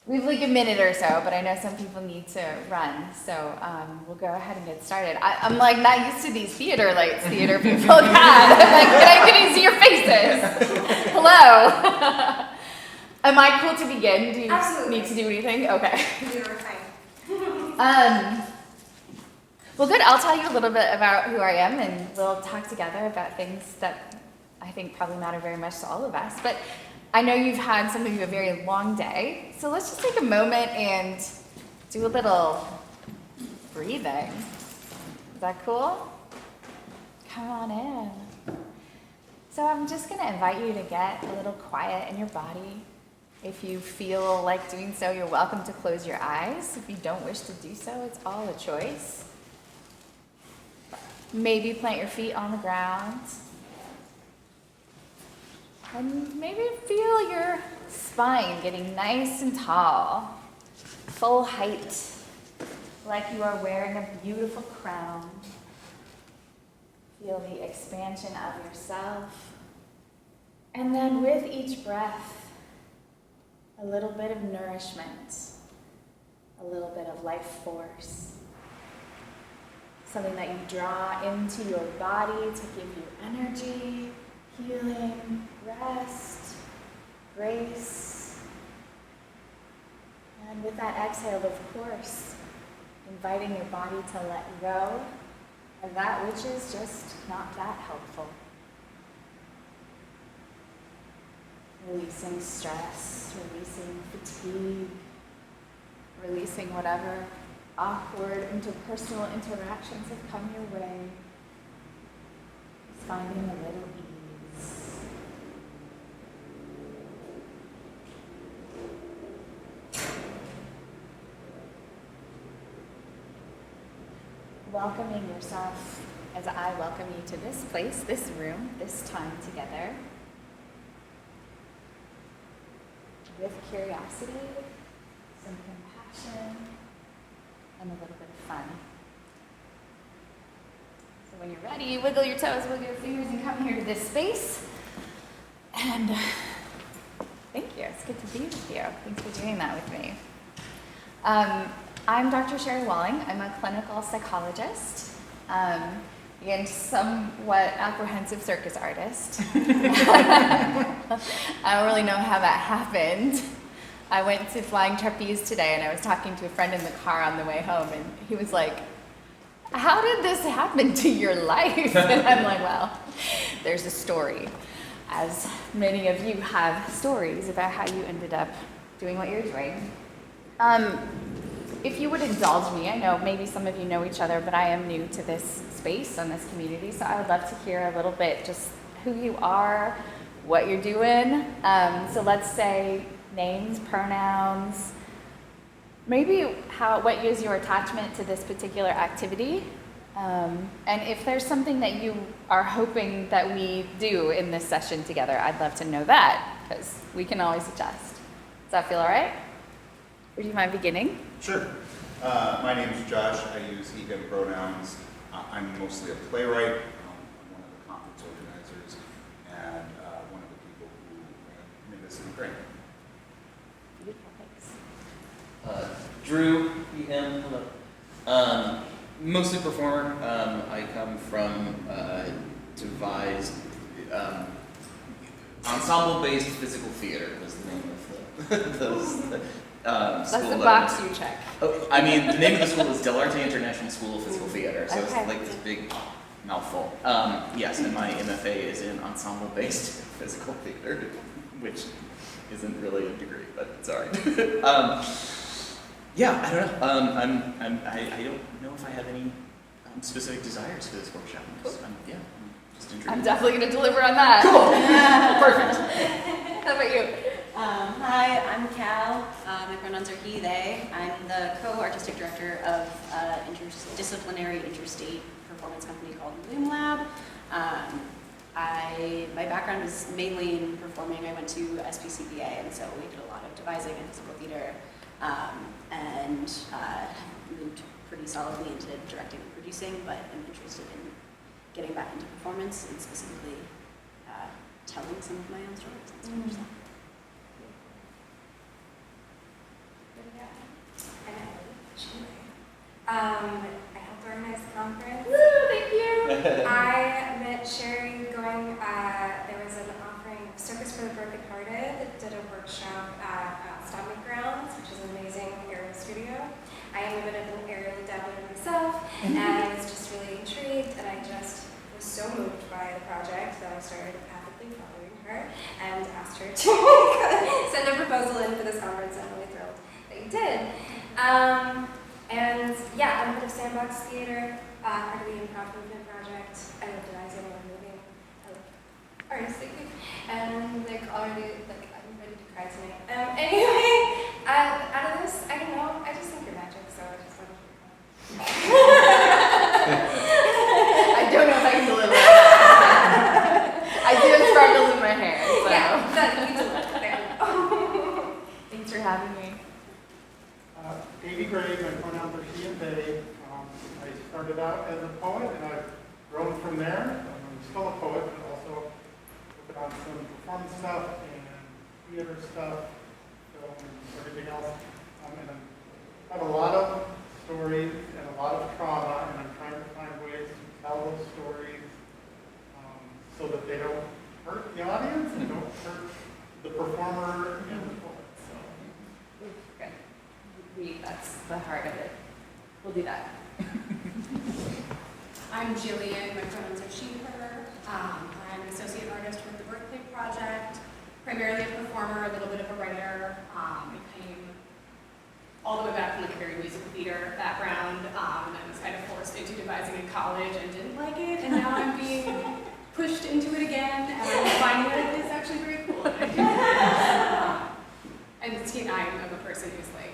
We have like a minute or so, but I know some people need to run, so we'll go ahead and get started. I'm like not used to these theater lights theater people had. I'm like, can I see your faces? Hello. Am I cool to begin? Do you Absolutely. need to do anything? Okay. You're fine. Well, good. I'll tell you a little bit about who I am, and we'll talk together about things that I think probably matter very much to all of us. But I know you've had some of you a very long day, so let's just take a moment and do a little breathing. Is that cool? Come on in. So I'm just going to invite you to get a little quiet in your body. If you feel like doing so, you're welcome to close your eyes. If you don't wish to do so, it's all a choice. Maybe plant your feet on the ground. And maybe feel your spine getting nice and tall, full height, like you are wearing a beautiful crown. Feel the expansion of yourself. And then with each breath, a little bit of nourishment, a little bit of life force. Something that you draw into your body to give you energy, healing, rest, grace. And with that exhale, of course, inviting your body to let go of that which is just not that helpful. Releasing stress, releasing fatigue, releasing whatever awkward interpersonal interactions have come your way. Just finding a little ease. Welcoming yourself as I welcome you to this place, this room, this time together. With curiosity, some compassion, and a little bit of fun. So when you're ready, wiggle your toes, wiggle your fingers, and come here to this space. And thank you. It's good to be with you. Thanks for doing that with me. I'm Dr. Sherry Walling. I'm a clinical psychologist and somewhat apprehensive circus artist. I don't really know how that happened. I went to flying trapeze today, and I was talking to a friend in the car on the way home, and he was like, how did this happen to your life? And I'm like, well, there's a story. As many of you have stories about how you ended up doing what you're doing. If you would indulge me, I know maybe some of you know each other, but I am new to this space and this community, so I would love to hear a little bit just who you are, what you're doing. So let's say names, pronouns, maybe what is your attachment to this particular activity, and if there's something that you are hoping that we do in this session together, I'd love to know that, because we can always adjust. Does that feel all right? Would you mind beginning? Sure. My name is Josh. I use he, him pronouns. I'm mostly a playwright. I'm one of the conference organizers and one of the people who made this great. Beautiful, thanks. Drew, he, him, hello. Mostly performer. I come from devised ensemble-based physical theater was the name of the That's school. the box you check. Oh, I mean, the name of the school is Del Arte International School of Physical Theater, so Okay. it's like this big mouthful. Yes, and my MFA is in ensemble-based physical theater, which isn't really a degree, but it's all right. Yeah, I don't know. I don't know if I have any specific desires for this workshop. Cool. I'm just intrigued. I'm definitely going to deliver on that. Cool. Perfect. How about you? Hi, I'm Cal. My pronouns are he, they. I'm the co-artistic director of interdisciplinary interstate performance company called Loom Lab. My background is mainly in performing. I went to SPCBA, and so we did a lot of devising and physical theater, and moved pretty solidly into directing and producing, but I'm interested in getting back into performance and specifically telling some of my own stories. That's what I helped organize the conference. Woo, thank you. I met Sherry going, there was an offering of Circus for the Brokenhearted, did a workshop at Stomping Grounds, which is an amazing aerial studio. I am a bit of an aerial dabbler myself, and I was just really intrigued, and I just was so moved by the project that I started avidly following her and asked her to send a proposal in for this conference. I'm really thrilled that you did. And yeah, I'm a bit of sandbox theater, part of the improv movement project. I love devising, I love moving, I love artistic, and like already, like I'm ready to cry tonight. Anyway, out of this, I don't know, I just think you're magic, so I just want to keep I don't know if I can deliver that. I do have sparkles in my hair, so. Yeah, that you deliver. There we go. Thanks for having me. Davy Gray, my pronouns are she and they. I started out as a poet and I've grown from there. I'm still a poet, but also working on some performance stuff and theater stuff, film and everything else. And I have a lot of stories and a lot of trauma, and I'm trying to find ways to tell those stories so that they don't hurt the audience and don't hurt the performer and the poet. That's the heart of it. We'll do that. I'm Jillian, my pronouns are she, her. I'm an associate artist with the Birthday Project, primarily a performer, a little bit of a writer. I came all the way back from like a very musical theater background, and I was kind of forced into devising in college and didn't like it, and now I'm being pushed into it again, and I'm finding that it is actually very cool. And I do. And I'm a person who's like,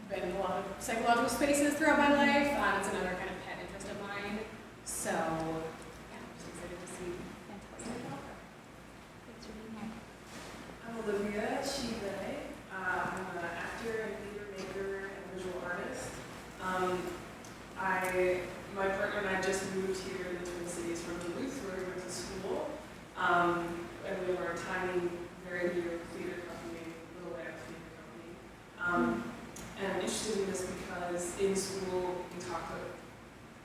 been in a lot of psychological spaces throughout my life. It's another kind of pet interest of mine. So, yeah, I'm just excited to see what's going to offer. Thanks for being here. I'm Olivia Chive. I'm an actor and theater maker and visual artist. My partner and I just moved here in the Twin Cities from Duluth, where we went to school. And we were a tiny, very new theater company, Little Labs Theater Company. And I'm interested in this because in school we talked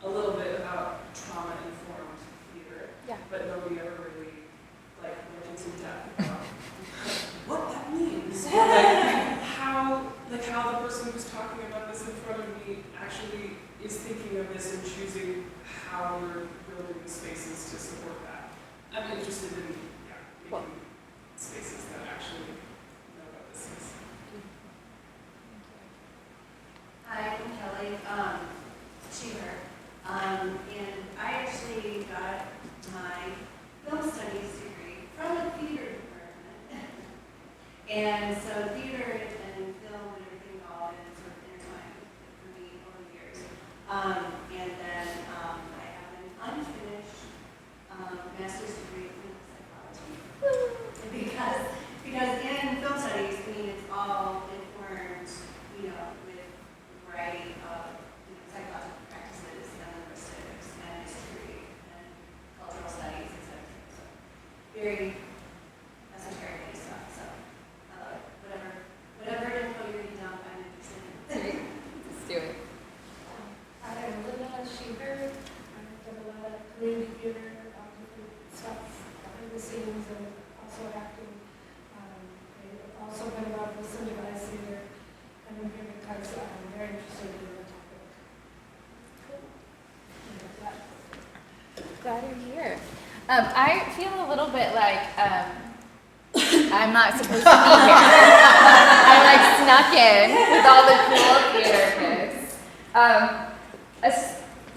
a little bit about trauma-informed theater, but nobody ever really went into depth about what that means. How the person who's talking about this in front of me actually is thinking of this and choosing how we're building the spaces to support that. I'm interested in making spaces that actually know what this is. Hi, I'm Kelly, she, her. And I actually got my film studies degree from the theater department. And so theater and film and everything all been sort of intertwined for me over the years. And then I have an unfinished master's degree in clinical psychology. Because in film studies, I mean, it's all informed, with a variety of psychological practices and linguistics and history and cultural studies, etc. So very esoteric stuff. So whatever info you're going to dump, I'm interested in. Let's do it. I'm Linda Sheever. I've done a lot of community theater, different stuff behind the scenes, and also acting. I've also been involved with some device theater, and I'm here because I'm very interested in the topic. Glad you're here. I feel a little bit like I'm not supposed to be here. I snuck in with all the cool theater kids.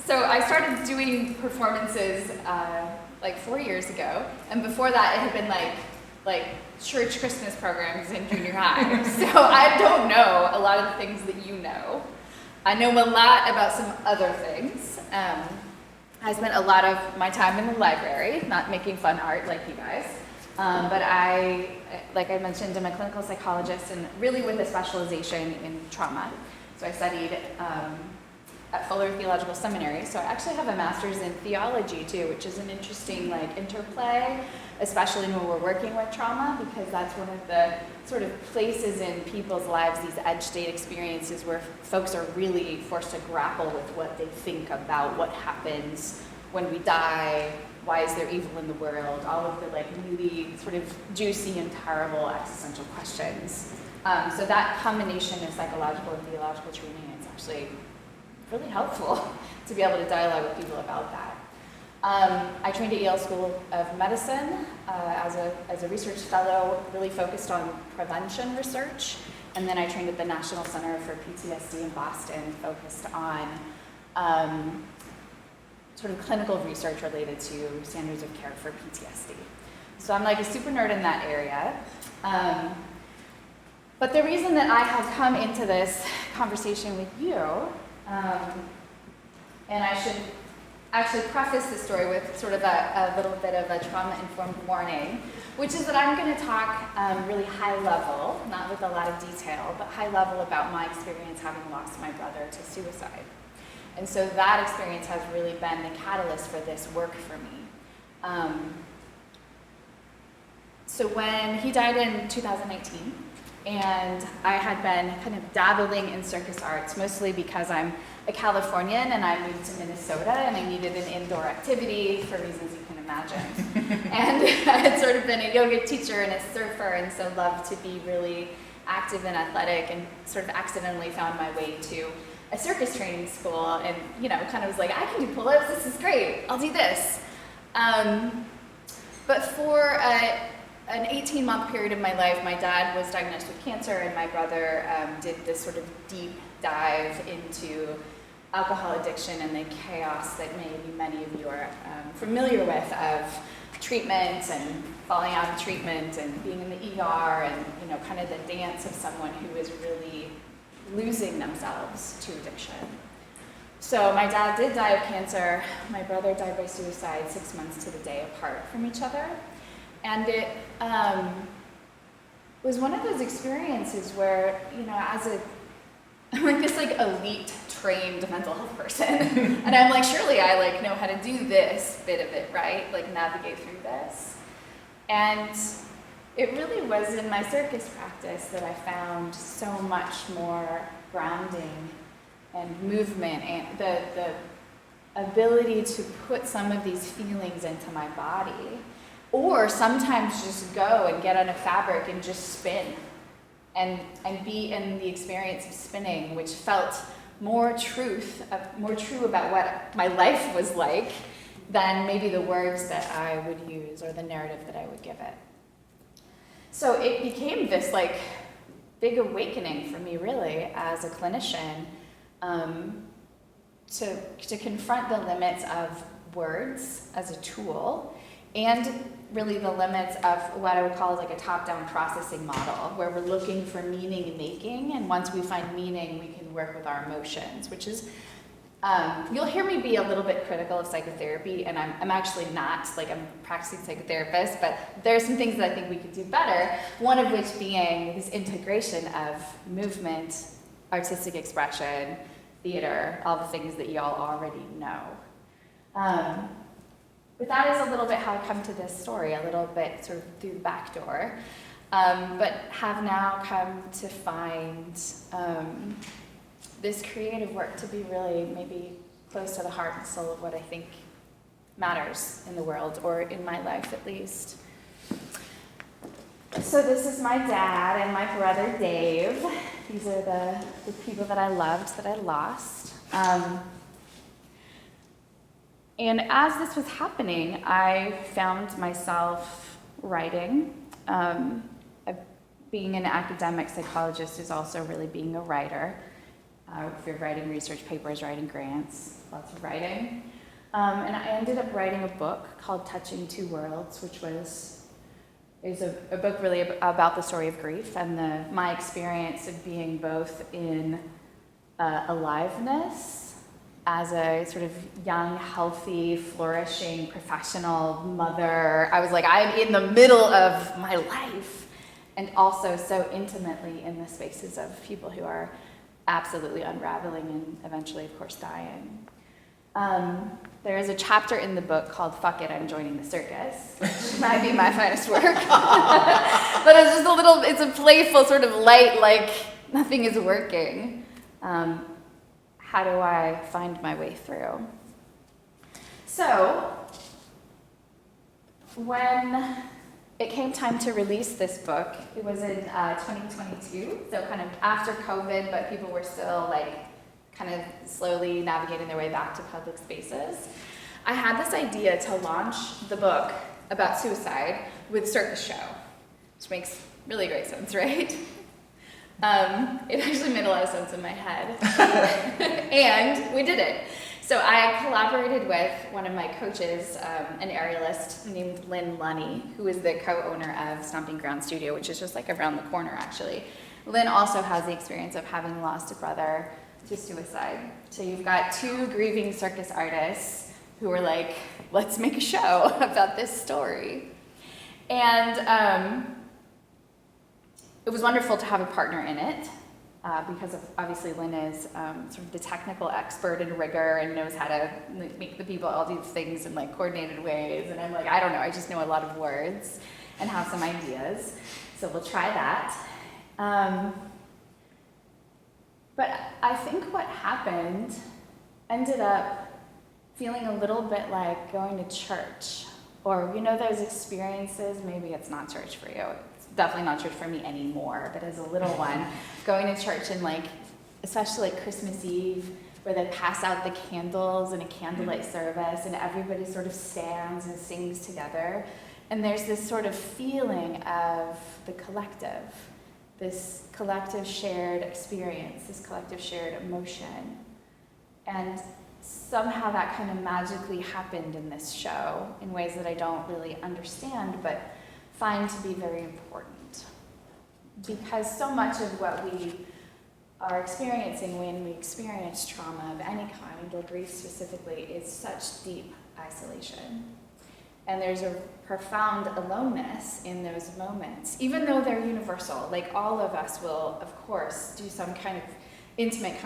So I started doing performances 4 years ago, and before that it had been like church Christmas programs in junior high. So I don't know a lot of the things that you know. I know a lot about some other things. I spent a lot of my time in the library, not making fun art like you guys. But like I mentioned, I'm a clinical psychologist and really with a specialization in trauma. So I studied at Fuller Theological Seminary. So I actually have a master's in theology too, which is an interesting like interplay, especially when we're working with trauma, because that's one of the sort of places in people's lives, these edge state experiences where folks are really forced to grapple with what they think about what happens when we die, why is there evil in the world, all of the like really sort of juicy and terrible existential questions. So that combination of psychological and theological training is actually really helpful to be able to dialogue with people about that. I trained at Yale School of Medicine as a research fellow, really focused on prevention research. And then I trained at the National Center for PTSD in Boston, focused on sort of clinical research related to standards of care for PTSD. So I'm like a super nerd in that area. But the reason that I have come into this conversation with you, and I should actually preface this story with sort of a little bit of a trauma-informed warning, which is that I'm going to talk really high level, not with a lot of detail, but high level about my experience having lost my brother to suicide. And so that experience has really been the catalyst for this work for me. So when he died in 2019, and I had been kind of dabbling in circus arts, mostly because I'm a Californian and I moved to Minnesota and I needed an indoor activity for reasons you can imagine. And I had sort of been a yoga teacher and a surfer, and so loved to be really active and athletic, and sort of accidentally found my way to a circus training school, and kind of was like, I can do pull-ups, this is great, I'll do this. But for an 18-month period of my life, my dad was diagnosed with cancer, and my brother did this sort of deep dive into alcohol addiction and the chaos that maybe many of you are familiar with, of treatment and falling out of treatment and being in the ER, and kind of the dance of someone who is really losing themselves to addiction. So my dad did die of cancer. My brother died by suicide 6 months to the day apart from each other. And it was one of those experiences where, I'm like this elite trained mental health person. And I'm like, surely I know how to do this bit of it, right? Navigate through this. And it really was in my circus practice that I found so much more grounding and movement, and the ability to put some of these feelings into my body. Or sometimes just go and get on a fabric and just spin and be in the experience of spinning, which felt more true about what my life was like than maybe the words that I would use or the narrative that I would give it. So it became this big awakening for me, really, as a clinician, to confront the limits of words as a tool, and really the limits of what I would call a top-down processing model, where we're looking for meaning making, and once we find meaning, we can work with our emotions, which is, you'll hear me be a little bit critical of psychotherapy, and I'm actually not, I'm a practicing psychotherapist, but there are some things that I think we could do better, one of which being this integration of movement, artistic expression, theater, all the things that y'all already know. But that is a little bit how I come to this story, a little bit sort of through the back door, but have now come to find this creative work to be really maybe close to the heart and soul of what I think matters in the world, or in my life at least. So this is my dad and my brother Dave. These are the people that I loved, that I lost. And as this was happening, I found myself writing. Being an academic psychologist is also really being a writer. If you're writing research papers, writing grants, lots of writing. And I ended up writing a book called Touching Two Worlds, which is a book really about the story of grief and my experience of being both in aliveness as a sort of young, healthy, flourishing, professional mother. I was I'm in the middle of my life, and also so intimately in the spaces of people who are absolutely unraveling and eventually, of course, dying. There is a chapter in the book called "Fuck It, I'm Joining the Circus," which might be my finest work. But it's just it's a playful sort of light, like nothing is working. How do I find my way through? So, when it came time to release this book, it was in 2022, so kind of after COVID, but people were still kind of slowly navigating their way back to public spaces. I had this idea to launch the book about suicide with circus show, which makes really great sense, right? It actually made a lot of sense in my head. And we did it. So I collaborated with one of my coaches, an aerialist named Lynn Lunny, who is the co-owner of Stomping Ground Studio, which is just around the corner, actually. Lynn also has the experience of having lost a brother to suicide. So you've got two grieving circus artists who were like, let's make a show about this story. And it was wonderful to have a partner in it, because obviously Lynn is sort of the technical expert in rigor and knows how to make the people all these things in coordinated ways. And I'm I don't know, I just know a lot of words and have some ideas. So we'll try that. But I think what happened ended up feeling a little bit like going to church. Or, those experiences, maybe it's not church for you. It's definitely not church for me anymore, but as a little one, going to church and especially Christmas Eve, where they pass out the candles in a candlelight service and everybody sort of stands and sings together. And there's this sort of feeling of the collective, this collective shared experience, this collective shared emotion. And somehow that kind of magically happened in this show in ways that I don't really understand, but find to be very important. Because so much of what we are experiencing when we experience trauma of any kind, or grief specifically, is such deep isolation. And there's a profound aloneness in those moments, even though they're universal. All of us will, of course, do some kind of intimate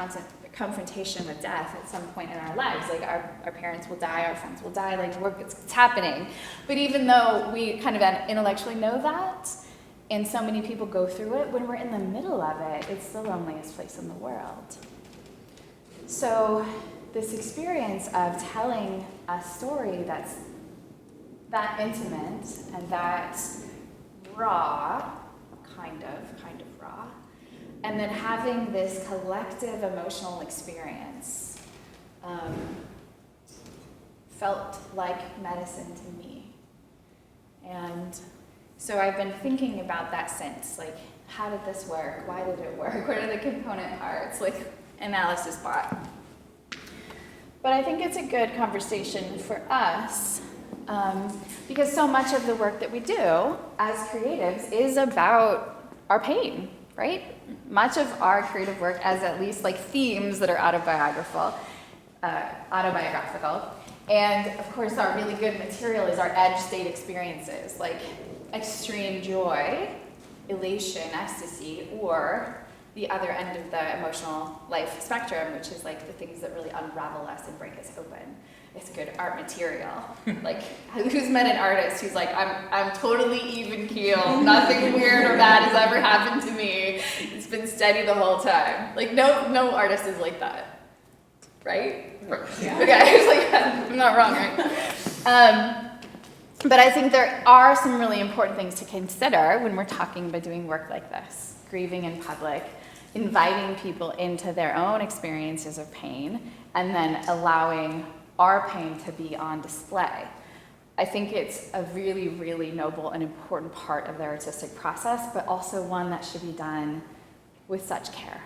confrontation with death at some point in our lives. Our parents will die, our friends will die, it's happening. But even though we kind of intellectually know that, and so many people go through it, when we're in the middle of it, it's the loneliest place in the world. So this experience of telling a story that's that intimate and that raw, kind of raw, and then having this collective emotional experience felt like medicine to me. And so I've been thinking about that since, how did this work? Why did it work? What are the component parts? Analysis bot. But I think it's a good conversation for us, because so much of the work that we do as creatives is about our pain, right? Much of our creative work as at least themes that are autobiographical. And of course our really good material is our edge state experiences, extreme joy, elation, ecstasy, or the other end of the emotional life spectrum, which is the things that really unravel us and break us open. It's good art material. Who's met an artist who's I'm totally even keel, nothing weird or bad has ever happened to me. It's been steady the whole time. No artist is like that, right? Yeah. Okay, I was I'm not wrong, right? But I think there are some really important things to consider when we're talking about doing work like this, grieving in public, inviting people into their own experiences of pain, and then allowing our pain to be on display. I think it's a really, really noble and important part of the artistic process, but also one that should be done with such care.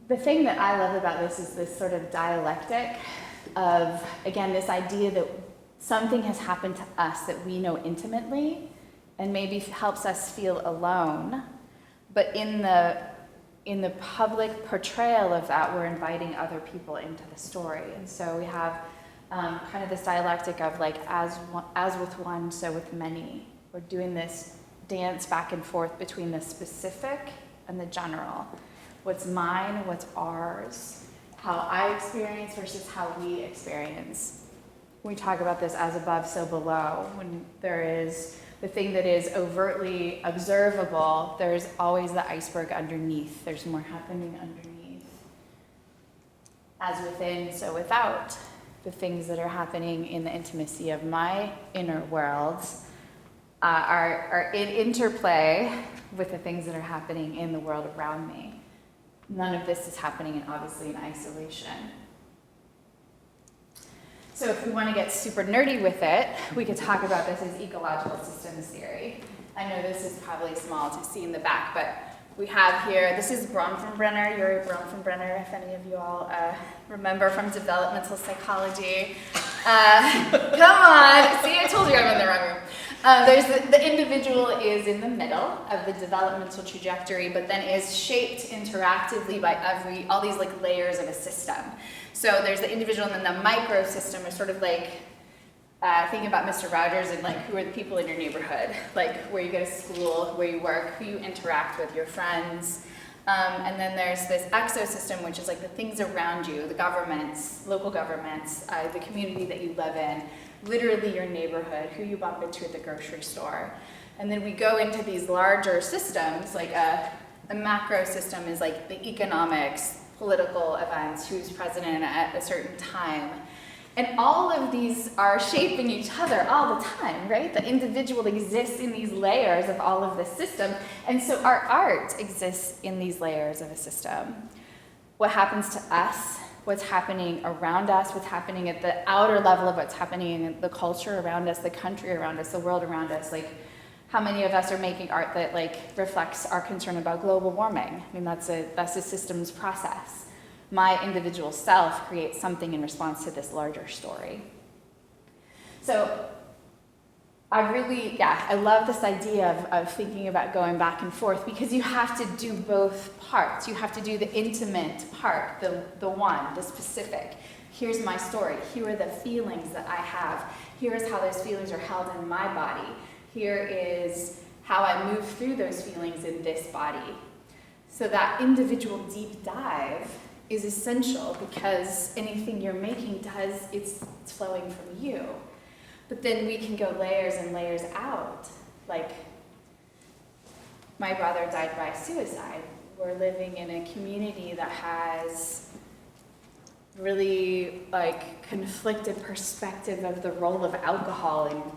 The thing that I love about this is this sort of dialectic of, again, this idea that something has happened to us that we know intimately and maybe helps us feel alone, but in the public portrayal of that, we're inviting other people into the story. And so we have kind of this dialectic of as with one, so with many. We're doing this dance back and forth between the specific and the general. What's mine, what's ours, how I experience versus how we experience. We talk about this as above, so below. When there is the thing that is overtly observable, there's always the iceberg underneath. There's more happening underneath. As within, so without. The things that are happening in the intimacy of my inner worlds are in interplay with the things that are happening in the world around me. None of this is happening, obviously, in isolation. So if we want to get super nerdy with it, we could talk about this as ecological systems theory. I know this is probably small to see in the back, but we have here, this is Bronfenbrenner, Yuri Bronfenbrenner, if any of you all remember from developmental psychology. Come on, see, I told you I'm in the wrong room. There's the individual is in the middle of the developmental trajectory, but then is shaped interactively by all these like layers of a system. So there's the individual, and then the micro system is sort of like thinking about Mr. Rogers and like who are the people in your neighborhood, like where you go to school, where you work, who you interact with, your friends. And then there's this exosystem, which is like the things around you, the governments, local governments, the community that you live in, literally your neighborhood, who you bump into at the grocery store. And then we go into these larger systems, like a macro system is like the economics, political events, who's president at a certain time. And all of these are shaping each other all the time, right? The individual exists in these layers of all of this system, and so our art exists in these layers of a system. What happens to us, what's happening around us, what's happening at the outer level of what's happening in the culture around us, the country around us, the world around us, like how many of us are making art that like reflects our concern about global warming? I mean, that's a systems process. My individual self creates something in response to this larger story. So I love this idea of thinking about going back and forth, because you have to do both parts. You have to do the intimate part, the one, the specific. Here's my story. Here are the feelings that I have. Here is how those feelings are held in my body. Here is how I move through those feelings in this body. So that individual deep dive is essential, because anything you're making it's flowing from you. But then we can go layers and layers out. Like, my brother died by suicide. We're living in a community that has really like conflicted perspective of the role of alcohol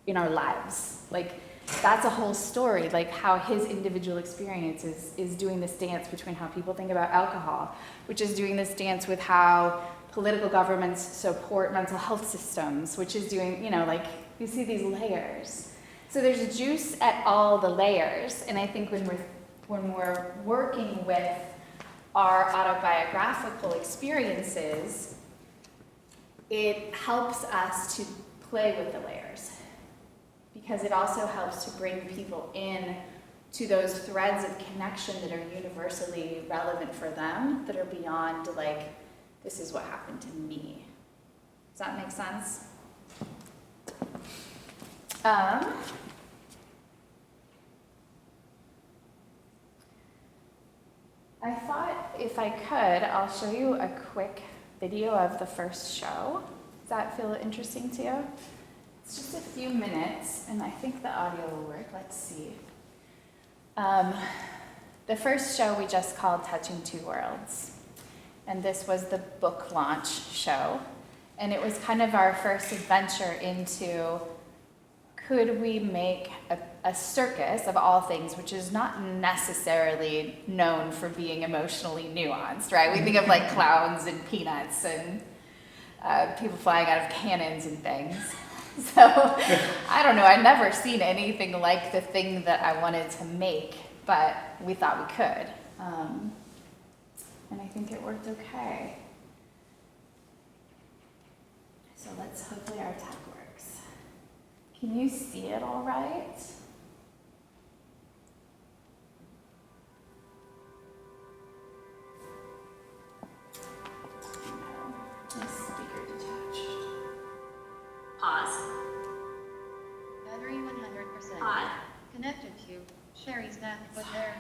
in our lives. Like, that's a whole story, like how his individual experience is doing this dance between how people think about alcohol, which is doing this dance with how political governments support mental health systems, which is doing, like, you see these layers. So there's juice at all the layers, and I think when we're working with our autobiographical experiences, it helps us to play with the layers. Because it also helps to bring people in to those threads of connection that are universally relevant for them, that are beyond like, this is what happened to me. Does that make sense? I thought if I could, I'll show you a quick video of the first show. Does that feel interesting to you? It's just a few minutes, and I think the audio will work. Let's see. The first show we just called Touching Two Worlds, and this was the book launch show, and it was kind of our first adventure into, could we make a circus of all things, which is not necessarily known for being emotionally nuanced, right? We think of like clowns and peanuts and people flying out of cannons and things. So, I don't know, I'd never seen anything like the thing that I wanted to make, but we thought we could. And I think it worked okay. So hopefully our tech works. Can you see it all right? No, my speaker detached. Pause. Battery 100%. pod connected to Sherry's death was there.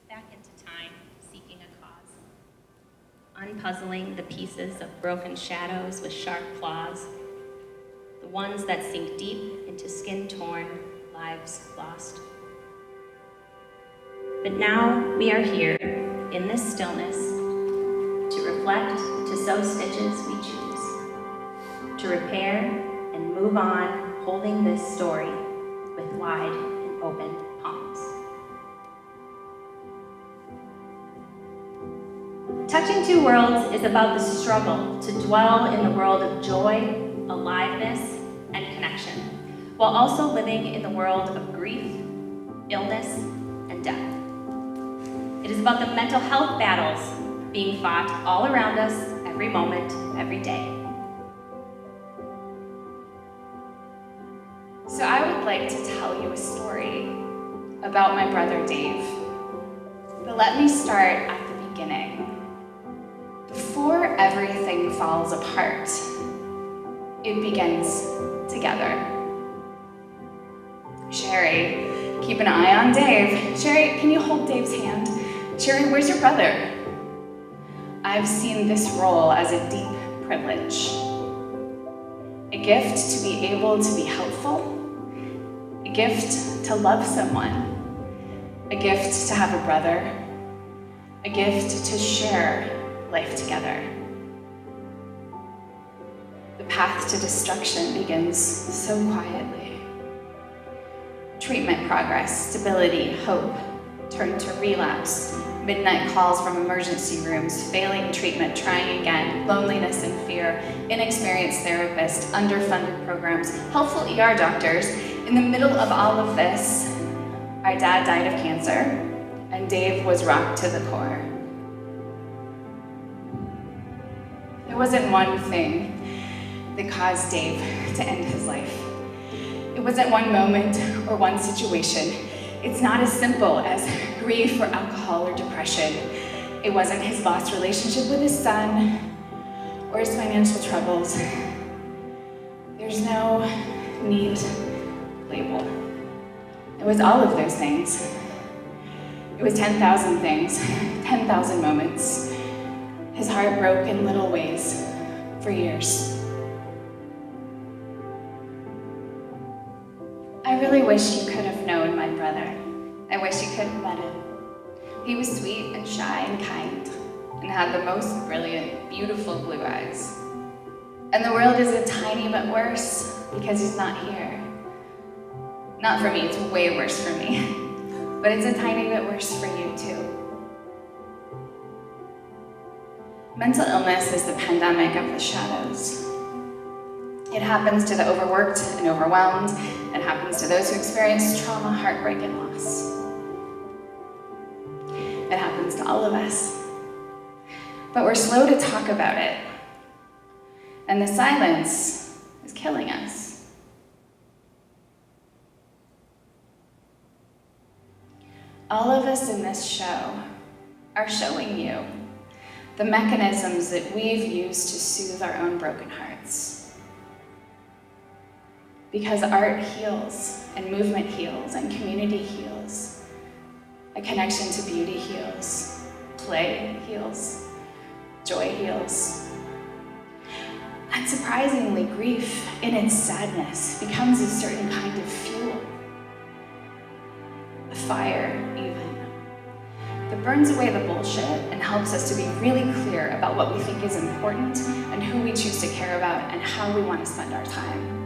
Back into time, seeking a cause. Unpuzzling the pieces of broken shadows with sharp claws. The ones that sink deep into skin-torn lives lost. But now we are here in this stillness to reflect, to sew stitches we choose, to repair and move on, holding this story with wide and open palms. Touching Two Worlds is about the struggle to dwell in the world of joy, aliveness, and connection, while also living in the world of grief, illness, and death. It is about the mental health battles being fought all around us, every moment, every day. So I would like to tell you a story about my brother Dave. But let me start at the beginning. Before everything falls apart, it begins together. Sherry, keep an eye on Dave. Sherry, can you hold Dave's hand? Sherry, where's your brother? I've seen this role as a deep privilege. A gift to be able to be helpful. A gift to love someone. A gift to have a brother. A gift to share life together. The path to destruction begins so quietly. Treatment progress, stability, hope, turn to relapse, midnight calls from emergency rooms, failing treatment, trying again, loneliness and fear, inexperienced therapists, underfunded programs, helpful ER doctors. In the middle of all of this, our dad died of cancer, and Dave was rocked to the core. There wasn't one thing that caused Dave to end his life. It wasn't one moment or one situation. It's not as simple as grief or alcohol or depression. It wasn't his lost relationship with his son or his financial troubles. There's no neat label. It was all of those things. It was 10,000 things, 10,000 moments. His heart broke in little ways for years. I really wish you could have known my brother. I wish you could have met him. He was sweet and shy and kind, and had the most brilliant, beautiful blue eyes. And the world is a tiny bit worse because he's not here. Not for me, it's way worse for me. But it's a tiny bit worse for you too. Mental illness is the pandemic of the shadows. It happens to the overworked and overwhelmed. It happens to those who experience trauma, heartbreak, and loss. It happens to all of us. But we're slow to talk about it. And the silence is killing us. All of us in this show are showing you the mechanisms that we've used to soothe our own broken hearts. Because art heals, and movement heals, and community heals. A connection to beauty heals, play heals, joy heals. Unsurprisingly, grief in its sadness becomes a certain kind of fuel. A fire, even, that burns away the bullshit and helps us to be really clear about what we think is important and who we choose to care about and how we want to spend our time.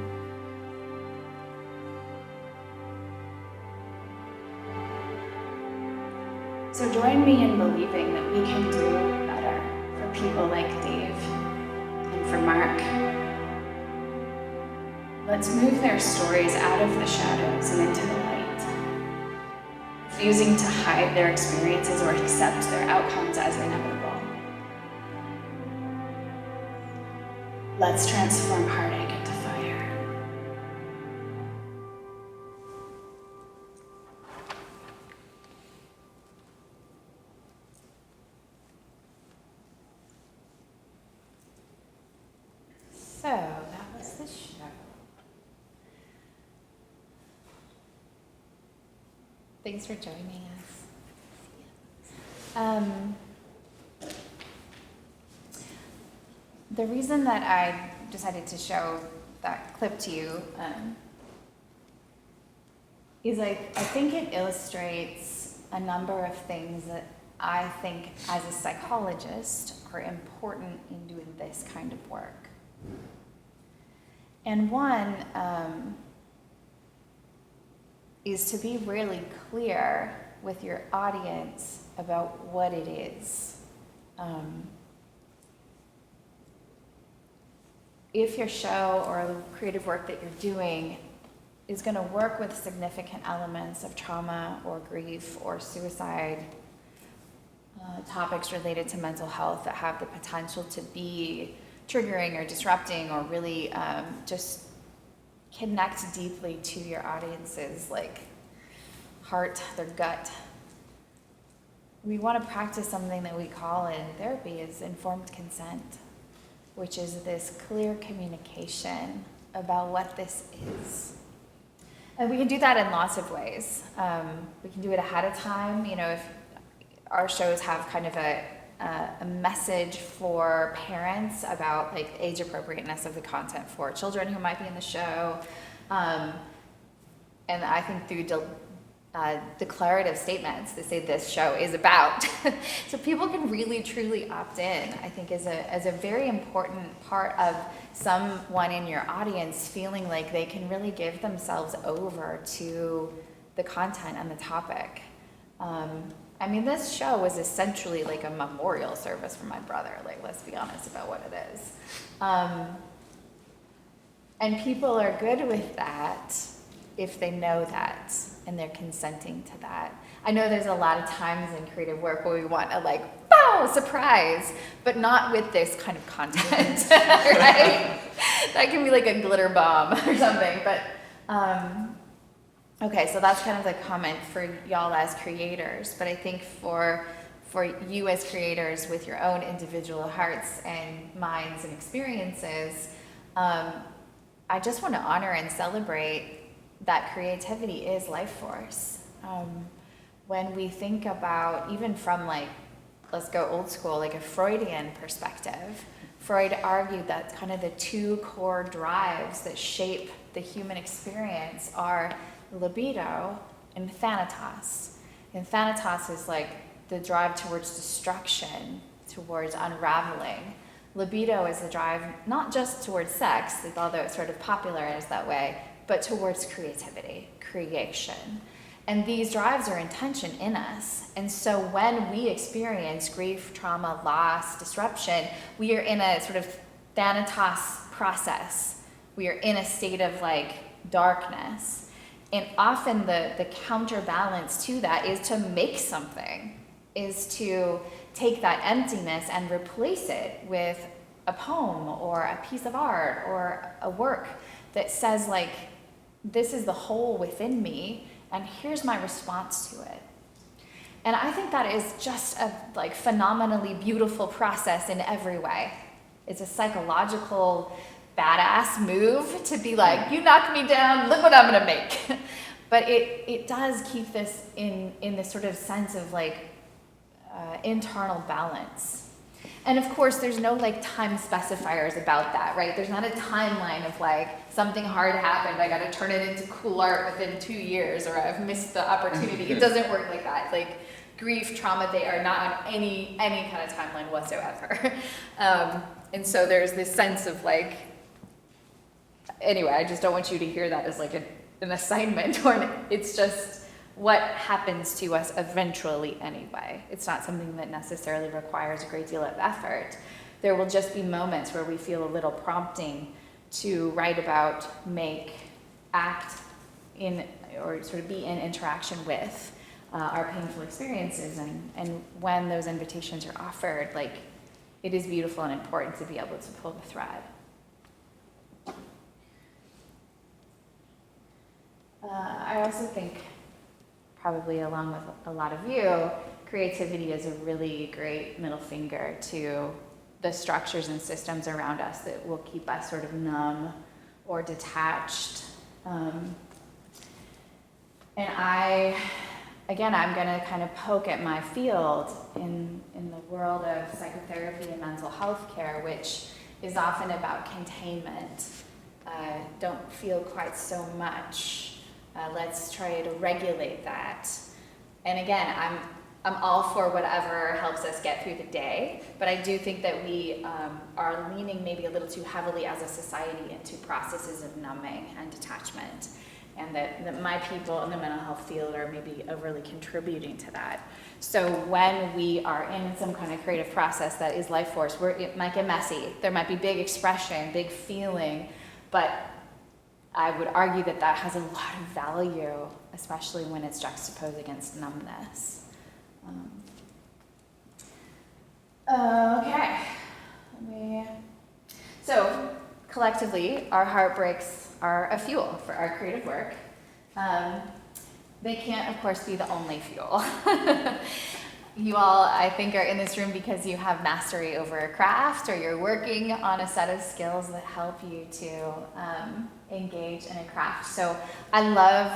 So join me in believing that we can do better for people like Dave and for Mark. Let's move their stories out of the shadows and into the light, refusing to hide their experiences or accept their outcomes as inevitable. Let's transform heartache into fire. So that was the show. Thanks for joining us. The reason that I decided to show that clip to you is I think it illustrates a number of things that I think as a psychologist are important in doing this kind of work. And one is to be really clear with your audience about what it is. If your show or the creative work that you're doing is going to work with significant elements of trauma or grief or suicide, topics related to mental health that have the potential to be triggering or disrupting or really just connect deeply to your audience's heart, their gut. We want to practice something that we call in therapy is informed consent, which is this clear communication about what this is. And we can do that in lots of ways. We can do it ahead of time. If our shows have kind of a message for parents about age appropriateness of the content for children who might be in the show. And I think through declarative statements that say this show is about. So people can really truly opt in, I think is a very important part of someone in your audience feeling like they can really give themselves over to the content and the topic. This show was essentially like a memorial service for my brother, let's be honest about what it is. And people are good with that if they know that and they're consenting to that. I know there's a lot of times in creative work where we want a bow, surprise, but not with this kind of content, right? That can be like a glitter bomb or something, but okay, so that's kind of the comment for y'all as creators, but I think for you as creators with your own individual hearts and minds and experiences, I just want to honor and celebrate that creativity is life force. When we think about, even from let's go old school, a Freudian perspective, Freud argued that kind of the two core drives that shape the human experience are libido and thanatos. And thanatos is the drive towards destruction, towards unraveling. Libido is the drive not just towards sex, although it's sort of popularized that way, but towards creativity, creation. And these drives are in tension in us. And so when we experience grief, trauma, loss, disruption, we are in a sort of thanatos process. We are in a state of darkness. And often the counterbalance to that is to make something, is to take that emptiness and replace it with a poem or a piece of art or a work that says this is the whole within me and here's my response to it. And I think that is just a phenomenally beautiful process in every way. It's a psychological badass move to be you knocked me down, look what I'm gonna make. But it does keep this in this sort of sense of internal balance. And of course, there's no time specifiers about that, right? There's not a timeline of something hard happened, I gotta turn it into cool art within 2 years, or I've missed the opportunity. It doesn't work like that. Grief, trauma, they are not on any kind of timeline whatsoever. And so there's this sense of anyway, I just don't want you to hear that as an assignment, or it's just what happens to us eventually anyway. It's not something that necessarily requires a great deal of effort. There will just be moments where we feel a little prompting to write about, make, act in, or sort of be in interaction with our painful experiences. And when those invitations are offered, it is beautiful and important to be able to pull the thread. I also think, probably along with a lot of you, creativity is a really great middle finger to the structures and systems around us that will keep us sort of numb or detached. And again, I'm going to kind of poke at my field in the world of psychotherapy and mental health care, which is often about containment. Don't feel quite so much. Let's try to regulate that. And again, I'm all for whatever helps us get through the day, but I do think that we are leaning maybe a little too heavily as a society into processes of numbing and detachment, and that my people in the mental health field are maybe overly contributing to that. So when we are in some kind of creative process that is life force, it might get messy. There might be big expression, big feeling, but I would argue that that has a lot of value, especially when it's juxtaposed against numbness. Okay. So collectively, our heartbreaks are a fuel for our creative work. They can't, of course, be the only fuel. You all, I think, are in this room because you have mastery over a craft, or you're working on a set of skills that help you to engage in a craft. So I love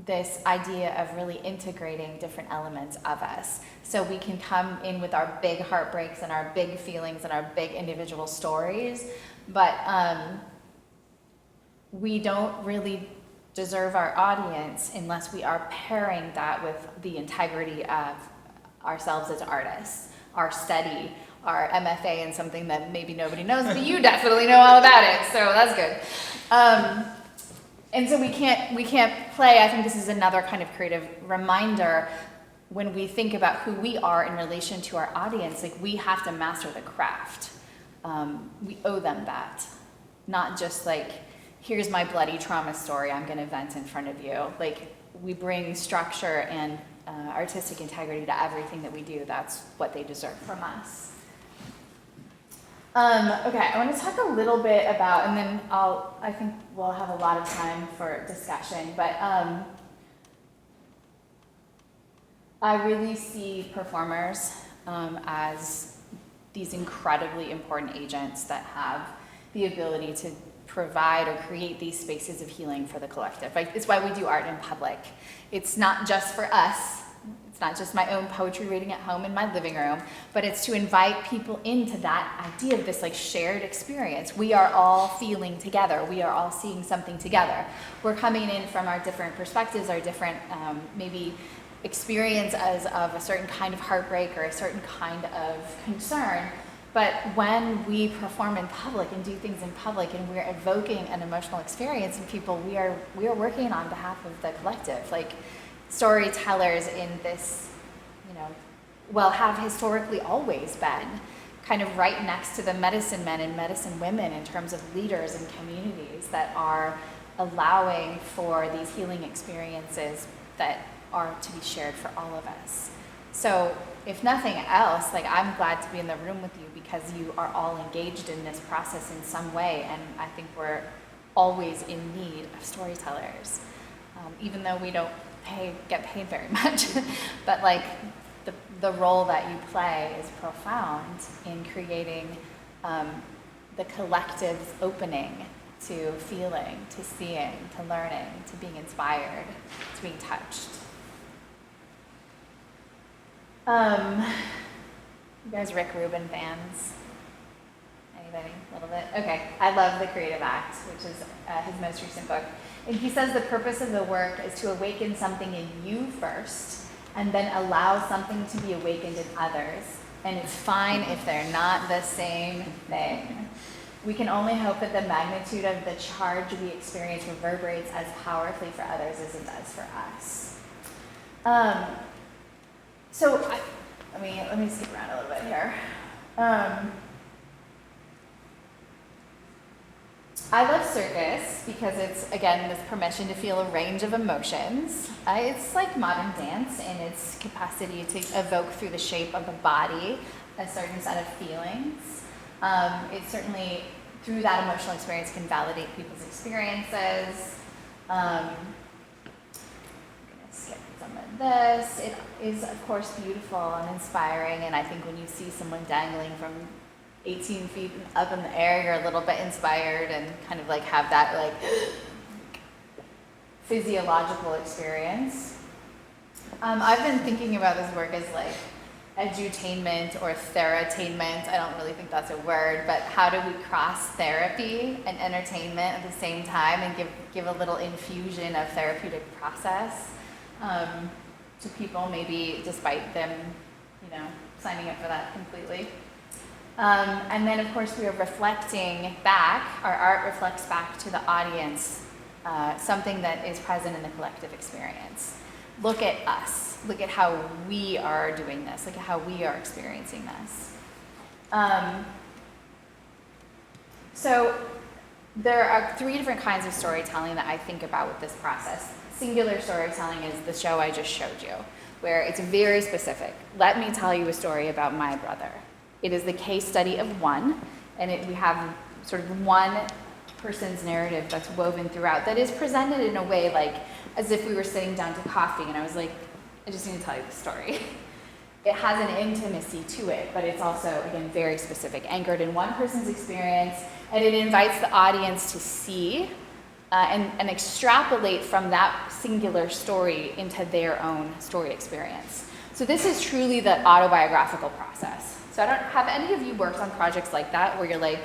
this idea of really integrating different elements of us. So we can come in with our big heartbreaks and our big feelings and our big individual stories, but we don't really deserve our audience unless we are pairing that with the integrity of ourselves as artists, our study, our MFA in something that maybe nobody knows, but you definitely know all about it, so that's good. And so we can't play. I think this is another kind of creative reminder when we think about who we are in relation to our audience. Like, we have to master the craft. We owe them that, not just like, here's my bloody trauma story, I'm going to vent in front of you. Like, we bring structure and artistic integrity to everything that we do. That's what they deserve from us. Okay, I want to talk a little bit about, and then I think we'll have a lot of time for discussion, but I really see performers as these incredibly important agents that have the ability to provide or create these spaces of healing for the collective. Like, it's why we do art in public. It's not just for us. It's not just my own poetry reading at home in my living room, but it's to invite people into that idea of this like shared experience. We are all feeling together. We are all seeing something together. We're coming in from our different perspectives, our different maybe experiences of a certain kind of heartbreak or a certain kind of concern. But when we perform in public and do things in public and we're evoking an emotional experience in people, we are working on behalf of the collective. Like, storytellers in this, have historically always been kind of right next to the medicine men and medicine women in terms of leaders and communities that are allowing for these healing experiences that are to be shared for all of us. So if nothing else, like, I'm glad to be in the room with you because you are all engaged in this process in some way, and I think we're always in need of storytellers, even though we don't get paid very much. But like, the role that you play is profound in creating the collective's opening to feeling, to seeing, to learning, to being inspired, to being touched. You guys Rick Rubin fans? Anybody? A little bit? Okay. I love The Creative Act, which is his most recent book. And he says the purpose of the work is to awaken something in you first, and then allow something to be awakened in others. And it's fine if they're not the same thing. We can only hope that the magnitude of the charge we experience reverberates as powerfully for others as it does for us. Let me skip around a little bit here. I love circus because it's, again, this permission to feel a range of emotions. It's like modern dance in its capacity to evoke through the shape of the body a certain set of feelings. It certainly, through that emotional experience, can validate people's experiences. I'm going to skip some of this. It is, of course, beautiful and inspiring, and I think when you see someone dangling from 18 feet up in the air, you're a little bit inspired and kind of like have that like physiological experience. I've been thinking about this work as like edutainment or theratainment. I don't really think that's a word, but how do we cross therapy and entertainment at the same time and give a little infusion of therapeutic process to people, maybe despite them, signing up for that completely. And then, of course, we are reflecting back, our art reflects back to the audience something that is present in the collective experience. Look at us. Look at how we are doing this. Look at how we are experiencing this. So there are 3 different kinds of storytelling that I think about with this process. Singular storytelling is the show I just showed you, where it's very specific. Let me tell you a story about my brother. It is the case study of one, and we have sort of one person's narrative that's woven throughout that is presented in a way like as if we were sitting down to coffee and I was like, I just need to tell you the story. It has an intimacy to it, but it's also, again, very specific, anchored in one person's experience, and it invites the audience to see and extrapolate from that singular story into their own story experience. So this is truly the autobiographical process. So I don't have any of you worked on projects like that where you're like,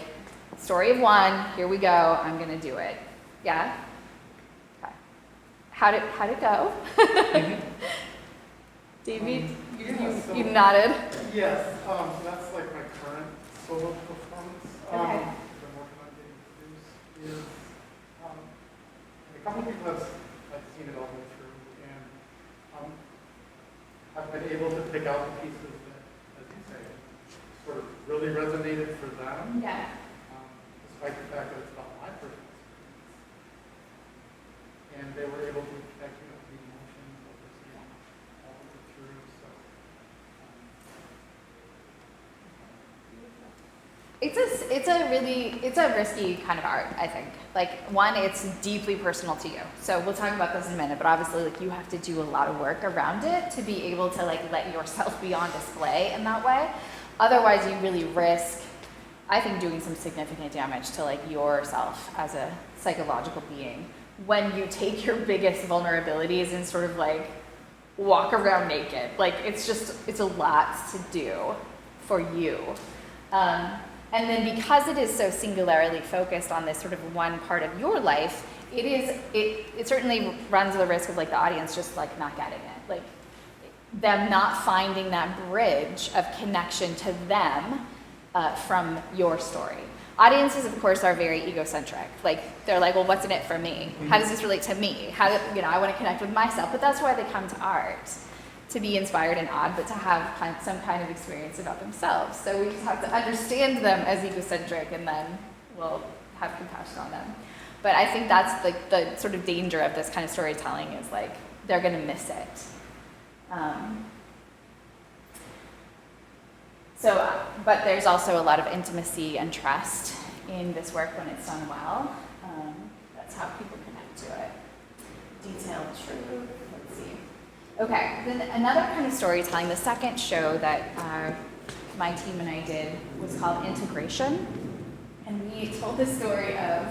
story of one, here we go, I'm gonna do it. Yeah? Okay. How'd it go? David, you nodded. Yes, that's like my current solo performance. Okay. I've been working on getting produced. A couple of people have seen it all the way through, and I've been able to pick out the pieces that, as you say, sort of really resonated for them. Yeah. Despite the fact that it's about my personal experience. And they were able to connect with the emotions that we're seeing all the way through. So, It's a risky kind of art, I think. Like, one, it's deeply personal to you. So we'll talk about this in a minute, but obviously, like, you have to do a lot of work around it to be able to, like, let yourself be on display in that way. Otherwise, you really risk, I think, doing some significant damage to, like, yourself as a psychological being when you take your biggest vulnerabilities and sort of, like, walk around naked. Like, it's a lot to do for you. And then because it is so singularly focused on this sort of one part of your life, it certainly runs the risk of, like, the audience just, like, not getting it. Like, them not finding that bridge of connection to them from your story. Audiences, of course, are very egocentric. Like, they're like, well, what's in it for me? How does this relate to me? I want to connect with myself. But that's why they come to art, to be inspired and awed, but to have some kind of experience about themselves. So we just have to understand them as egocentric, and then we'll have compassion on them. But I think that's like the sort of danger of this kind of storytelling is, like, they're going to miss it. But there's also a lot of intimacy and trust in this work when it's done well. That's how people connect to it. Detailed truth. Let's see. Okay, then another kind of storytelling, the second show that my team and I did was called Integration. And we told the story of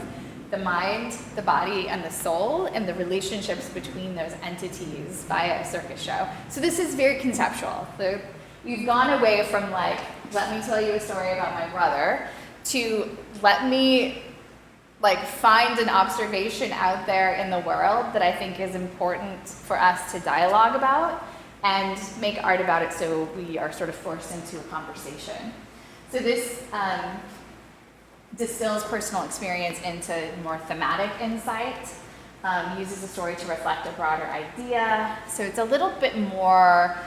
the mind, the body, and the soul, and the relationships between those entities via a circus show. So this is very conceptual. We've gone away from, like, let me tell you a story about my brother, to let me, like, find an observation out there in the world that I think is important for us to dialogue about and make art about it, so we are sort of forced into a conversation. So this distills personal experience into more thematic insight, uses the story to reflect a broader idea. So it's a little bit more,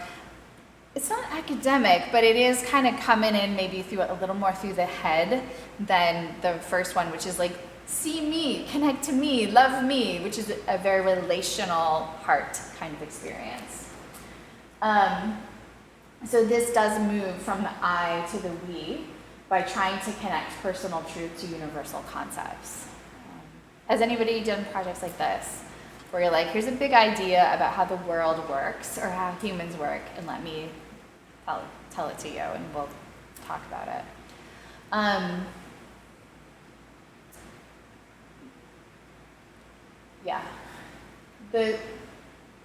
it's not academic, but it is kind of coming in maybe through a little more through the head than the first one, which is like, see me, connect to me, love me, which is a very relational heart kind of experience. So this does move from the I to the we by trying to connect personal truth to universal concepts. Has anybody done projects like this, where you're like, here's a big idea about how the world works or how humans work, and let me tell it to you, and we'll talk about it. Yeah.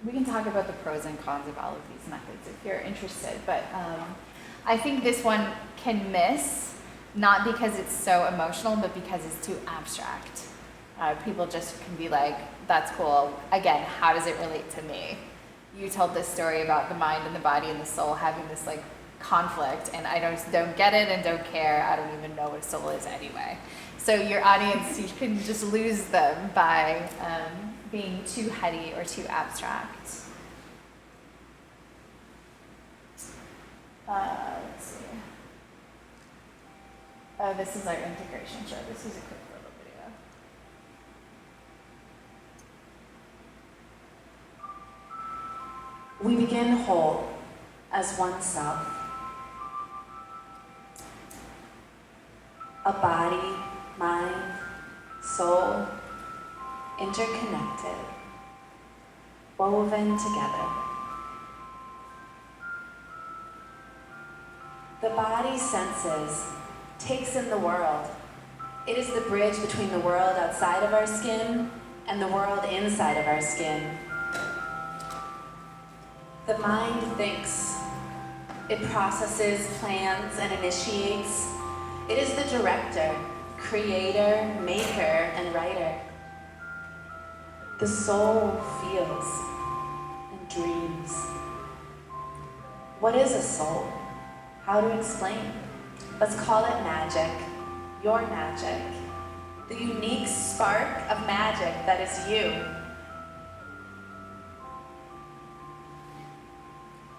we can talk about the pros and cons of all of these methods if you're interested, but I think this one can miss, not because it's so emotional, but because it's too abstract. People just can be like, that's cool. Again, how does it relate to me? You told this story about the mind and the body and the soul having this like conflict, and I don't get it and don't care. I don't even know what a soul is anyway. So your audience, you can just lose them by being too heady or too abstract. Let's see. Oh, this is our integration show. This is a quick little video. We begin whole as oneself. A body, mind, soul, interconnected, woven together. The body senses, takes in the world. It is the bridge between the world outside of our skin and the world inside of our skin. The mind thinks. It processes, plans, and initiates. It is the director, creator, maker, and writer. The soul feels and dreams. What is a soul? How to explain? Let's call it magic, your magic, the unique spark of magic that is you.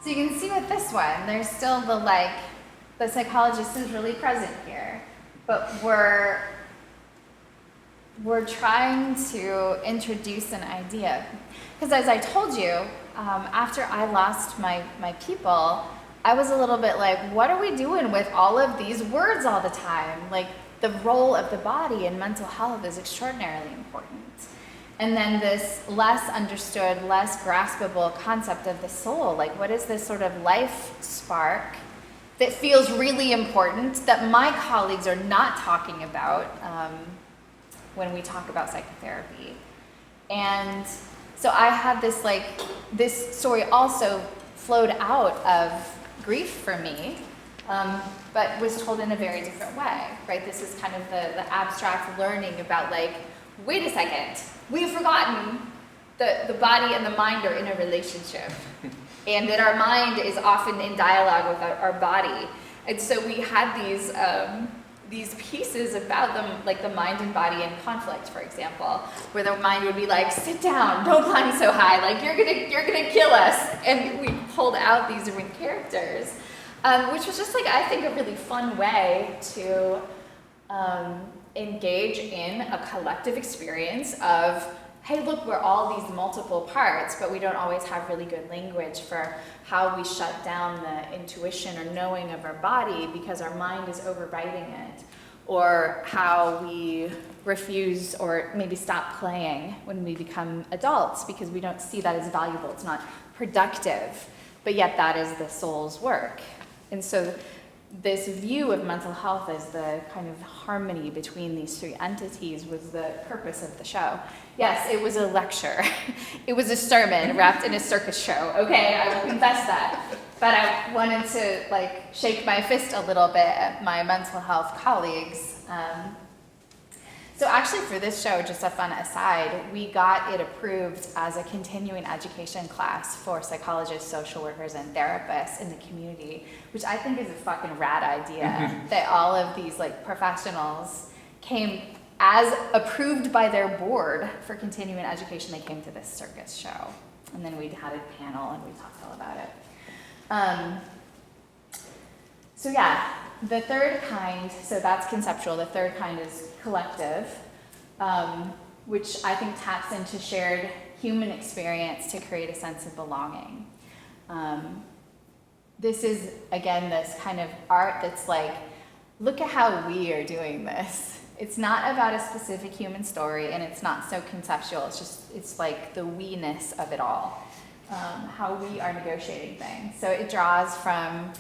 So you can see with this one, there's still the psychologist is really present here, but we're trying to introduce an idea. Because as I told you, after I lost my people, I was a little bit like, what are we doing with all of these words all the time? Like, the role of the body in mental health is extraordinarily important. And then this less understood, less graspable concept of the soul, like what is this sort of life spark that feels really important that my colleagues are not talking about when we talk about psychotherapy. And so I had this story also flowed out of grief for me, but was told in a very different way, right? This is kind of the abstract learning about wait a second, we've forgotten the body and the mind are in a relationship, and that our mind is often in dialogue with our body. And so we had these pieces about them, like the mind and body in conflict, for example, where the mind would be like, sit down, don't climb so high, you're gonna kill us. And we pulled out these different characters, which was just I think a really fun way to engage in a collective experience of, hey, look, we're all these multiple parts, but we don't always have really good language for how we shut down the intuition or knowing of our body because our mind is overriding it, or how we refuse or maybe stop playing when we become adults because we don't see that as valuable. It's not productive, but yet that is the soul's work. And so this view of mental health as the kind of harmony between these three entities was the purpose of the show. Yes, it was a lecture. It was a sermon wrapped in a circus show. Okay, I will confess that. But I wanted to shake my fist a little bit at my mental health colleagues. So actually for this show, just a fun aside, we got it approved as a continuing education class for psychologists, social workers, and therapists in the community, which I think is a fucking rad idea that all of these professionals came as approved by their board for continuing education. They came to this circus show, and then we had a panel and we talked all about it. So yeah, the third kind, so that's conceptual. The third kind is collective, which I think taps into shared human experience to create a sense of belonging. This is, again, this kind of art that's look at how we are doing this. It's not about a specific human story, and it's not so conceptual. It's the we-ness of it all, how we are negotiating things. So it draws from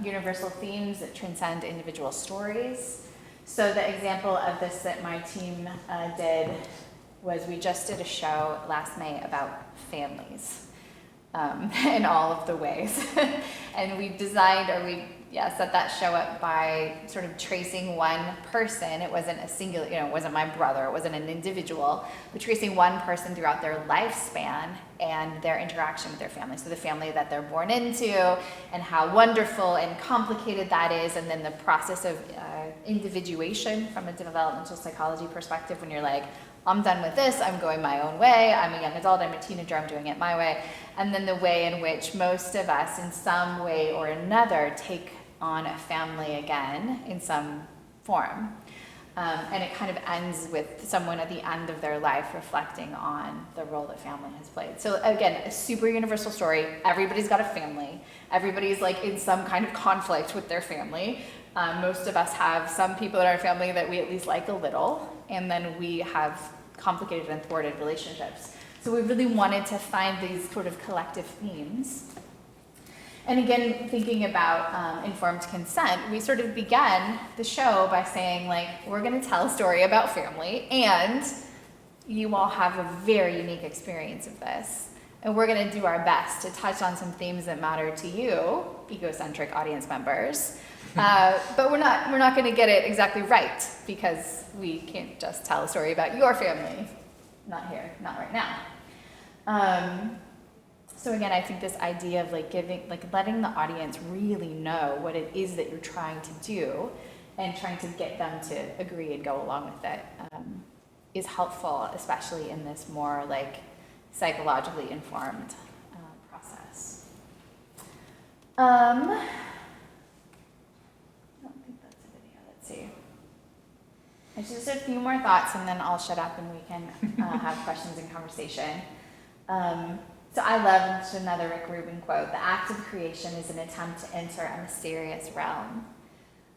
universal themes that transcend individual stories. So the example of this that my team did was we just did a show last May about families in all of the ways. And we designed, set that show up by sort of tracing one person. It wasn't a singular, it wasn't my brother, it wasn't an individual, but tracing one person throughout their lifespan and their interaction with their family. So the family that they're born into and how wonderful and complicated that is, and then the process of individuation from a developmental psychology perspective when you're like, I'm done with this, I'm going my own way, I'm a young adult, I'm a teenager, I'm doing it my way. And then the way in which most of us in some way or another take on a family again in some form. And it kind of ends with someone at the end of their life reflecting on the role that family has played. So again, a super universal story. Everybody's got a family. Everybody's like in some kind of conflict with their family. Most of us have some people in our family that we at least like a little, and then we have complicated and thwarted relationships. So we really wanted to find these sort of collective themes. And again, thinking about informed consent, we sort of began the show by saying, like, we're going to tell a story about family, and you all have a very unique experience of this. And we're going to do our best to touch on some themes that matter to you, egocentric audience members. But we're not going to get it exactly right, because we can't just tell a story about your family. Not here, not right now. So again, I think this idea of letting the audience really know what it is that you're trying to do and trying to get them to agree and go along with it is helpful, especially in this more psychologically informed process. I don't think that's a video. Let's see. There's just a few more thoughts, and then I'll shut up and we can have questions and conversation. So I love another Rick Rubin quote: "The act of creation is an attempt to enter a mysterious realm,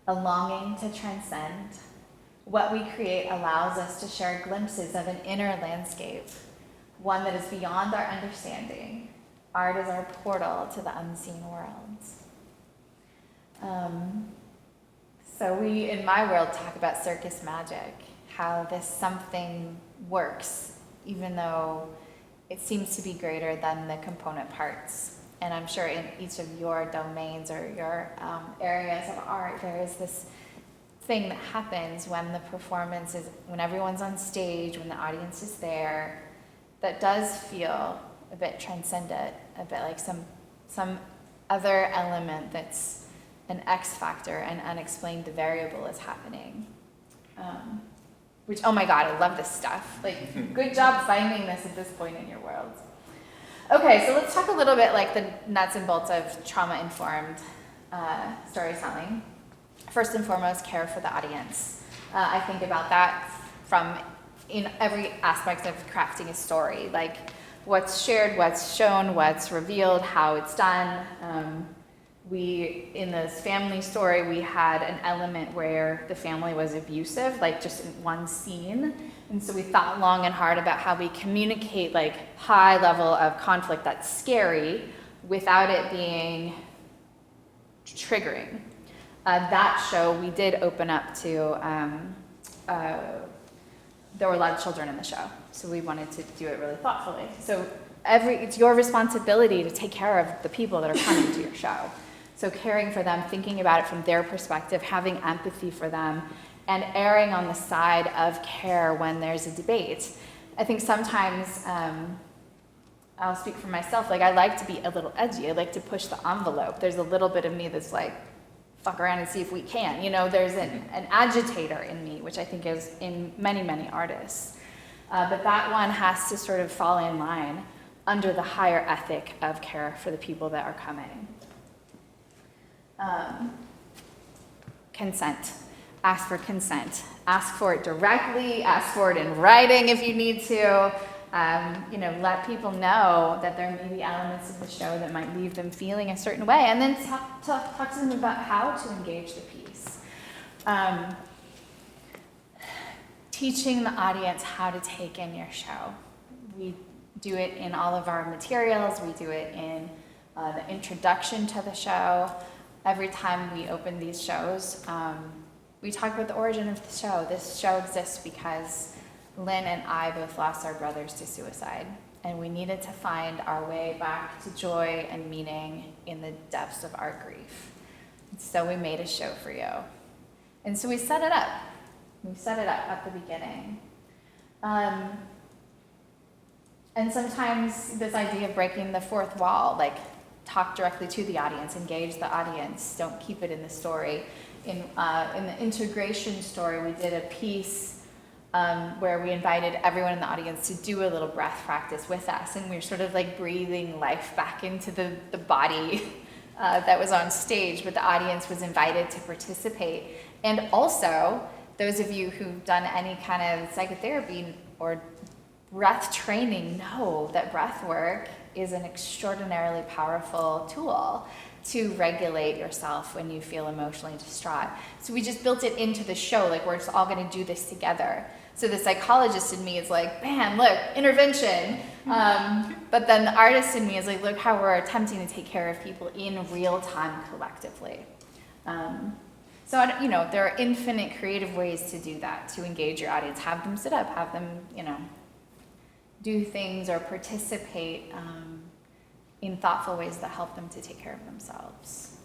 a longing to transcend. What we create allows us to share glimpses of an inner landscape, one that is beyond our understanding. Art is our portal to the unseen worlds." So we, in my world, talk about circus magic, how this something works, even though it seems to be greater than the component parts. And I'm sure in each of your domains or your areas of art, there is this thing that happens when the performance is, when everyone's on stage, when the audience is there, that does feel a bit transcendent, a bit like some other element that's an X factor, an unexplained variable is happening. Which, oh my God, I love this stuff. Good job finding this at this point in your world. Okay, so let's talk a little bit the nuts and bolts of trauma-informed storytelling. First and foremost, care for the audience. I think about that in every aspect of crafting a story, what's shared, what's shown, what's revealed, how it's done. In this family story, we had an element where the family was abusive, just in one scene. And so we thought long and hard about how we communicate high level of conflict that's scary without it being triggering. That show, we did open up to, there were a lot of children in the show. So we wanted to do it really thoughtfully. So it's your responsibility to take care of the people that are coming to your show. So caring for them, thinking about it from their perspective, having empathy for them, and erring on the side of care when there's a debate. I think sometimes, I'll speak for myself, I like to be a little edgy. I like to push the envelope. There's a little bit of me that's fuck around and see if we can. There's an agitator in me, which I think is in many, many artists. But that one has to sort of fall in line under the higher ethic of care for the people that are coming. Consent. Ask for consent. Ask for it directly. Ask for it in writing if you need to. Let people know that there may be elements of the show that might leave them feeling a certain way, and then talk to them about how to engage the piece. Teaching the audience how to take in your show. We do it in all of our materials. We do it in the introduction to the show. Every time we open these shows, we talk about the origin of the show. This show exists because Lynn and I both lost our brothers to suicide, and we needed to find our way back to joy and meaning in the depths of our grief. So we made a show for you. And so we set it up. We set it up at the beginning. And sometimes this idea of breaking the fourth wall, like talk directly to the audience, engage the audience, don't keep it in the story. In the integration story, we did a piece where we invited everyone in the audience to do a little breath practice with us, and we were sort of like breathing life back into the body that was on stage, but the audience was invited to participate. And also, those of you who've done any kind of psychotherapy or breath training know that breath work is an extraordinarily powerful tool to regulate yourself when you feel emotionally distraught. So we just built it into the show, like we're just all gonna do this together. So the psychologist in me is like, bam, look, intervention. But then the artist in me is like, look how we're attempting to take care of people in real time collectively. So, there are infinite creative ways to do that, to engage your audience. Have them sit up, have them, do things or participate in thoughtful ways that help them to take care of themselves.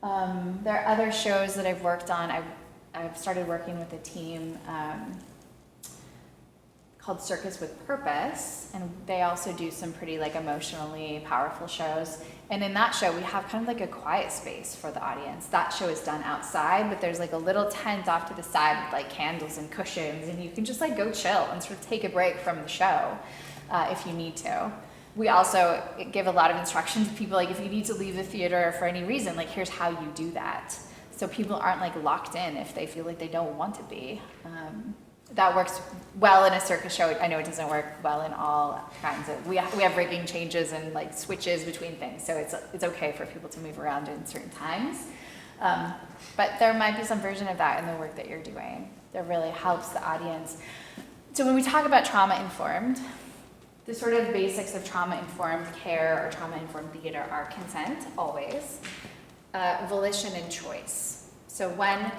There are other shows that I've worked on. I've started working with a team called Circus with Purpose, and they also do some pretty emotionally powerful shows. And in that show, we have kind of like a quiet space for the audience. That show is done outside, but there's a little tent off to the side with candles and cushions, and you can just go chill and sort of take a break from the show if you need to. We also give a lot of instruction to people, if you need to leave the theater for any reason, here's how you do that. So people aren't locked in if they feel like they don't want to be. That works well in a circus show. I know it doesn't work well in all kinds of, we have rigging changes and switches between things, so it's okay for people to move around in certain times. But there might be some version of that in the work that you're doing that really helps the audience. So when we talk about trauma-informed, the sort of basics of trauma-informed care or trauma-informed theater are consent, always, volition, and choice. So when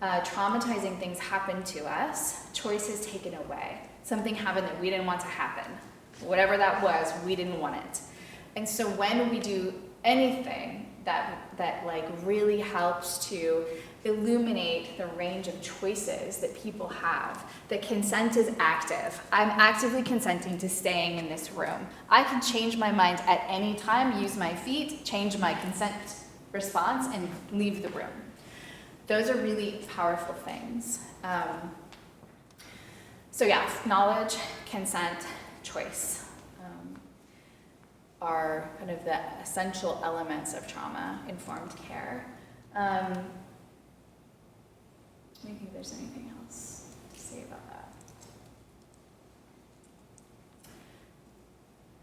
traumatizing things happen to us, choice is taken away. Something happened that we didn't want to happen. Whatever that was, we didn't want it. And so when we do anything that really helps to illuminate the range of choices that people have, that consent is active. I'm actively consenting to staying in this room. I can change my mind at any time, use my feet, change my consent response, and leave the room. Those are really powerful things. So yeah, knowledge, consent, choice are kind of the essential elements of trauma-informed care. Let me think if there's anything else to say about that.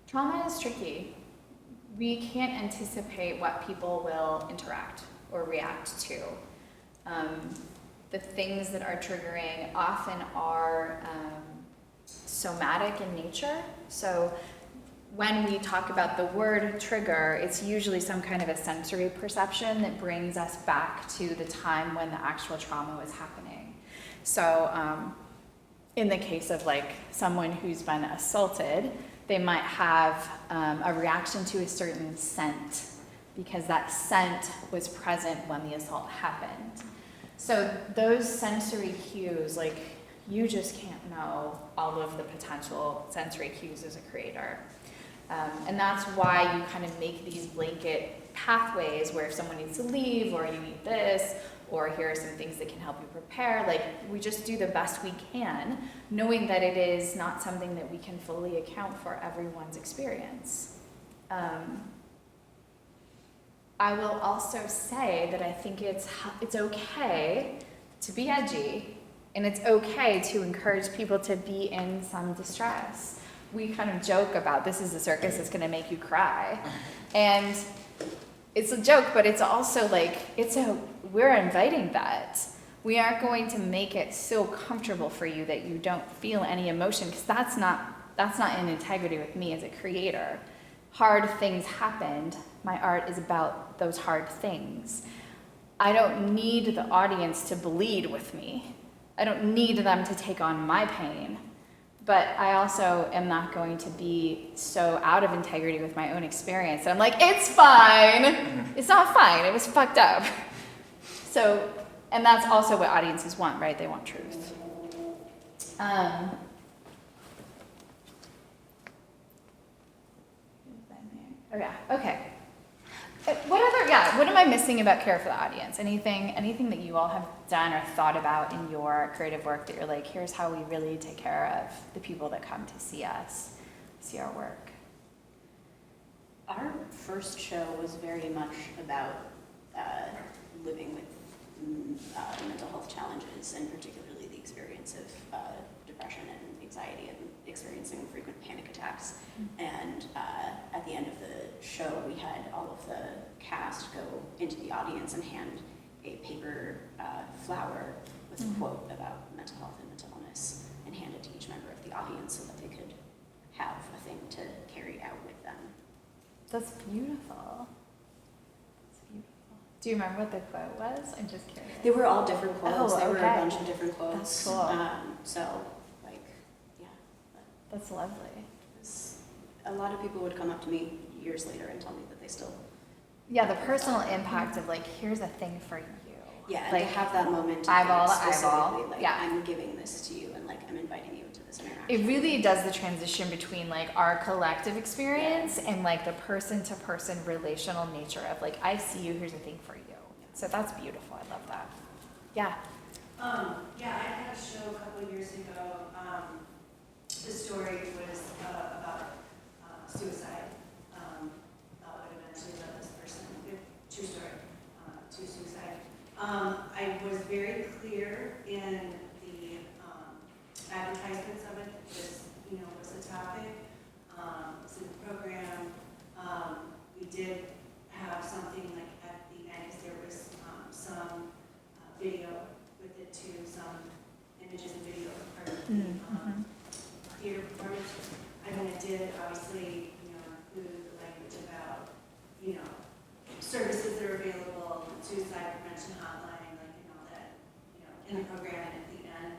Trauma is tricky. We can't anticipate what people will interact or react to. The things that are triggering often are somatic in nature. So when we talk about the word trigger, it's usually some kind of a sensory perception that brings us back to the time when the actual trauma was happening. So in the case of someone who's been assaulted, they might have a reaction to a certain scent because that scent was present when the assault happened. So those sensory cues, you just can't know all of the potential sensory cues as a creator. And that's why you kind of make these blanket pathways where if someone needs to leave, or you need this, or here are some things that can help you prepare, we just do the best we can, knowing that it is not something that we can fully account for everyone's experience. I will also say that I think it's okay to be edgy, and it's okay to encourage people to be in some distress. We kind of joke about this is a circus, it's gonna make you cry. And it's a joke, but it's also we're inviting that. We aren't going to make it so comfortable for you that you don't feel any emotion, because that's not in integrity with me as a creator. Hard things happened. My art is about those hard things. I don't need the audience to bleed with me. I don't need them to take on my pain. but I also am not going to be so out of integrity with my own experience. And I'm like, it's fine. It's not fine. It was fucked up. So, and that's also what audiences want, right? They want truth. Oh yeah, okay. What am I missing about care for the audience? Anything that you all have done or thought about in your creative work that you're like, here's how we really take care of the people that come to see us, see our work? Our first show was very much about living with mental health challenges, and particularly the experience of depression and anxiety and experiencing frequent panic attacks. And at the end of the show, we had all of the cast go into the audience and hand a paper flower with a quote about mental health and mental illness, and hand it to each member of the audience so that they could have a thing to carry out with them. That's beautiful. Do you remember what the quote was? I'm just curious. They were all different quotes. Oh, They were a okay. bunch of different quotes. That's cool. So, like, yeah. That's lovely. A lot of people would come up to me years later and tell me that they still... Yeah, the personal impact of like, here's a thing for you. Yeah, and like, to have that moment to eyeball think to eyeball. specifically, like, Yeah. I'm giving this to you, and like, I'm inviting you into this interaction. It really does the transition between like our collective experience and like the person-to-person relational nature of like, I see you, here's a thing for you. So that's beautiful. I love that. Yeah. Yeah, I had a show a couple of years ago. The story was about suicide. What eventually led this person, true story, to suicide. I was very clear in the advertisements of it. This, was the topic. It's in the program. We did have something like at the end, because there was some video with it too, some images and video of part of the theater performance. I mean, it did obviously, include the language about, services that are available, suicide prevention hotline, that, in the program and at the end.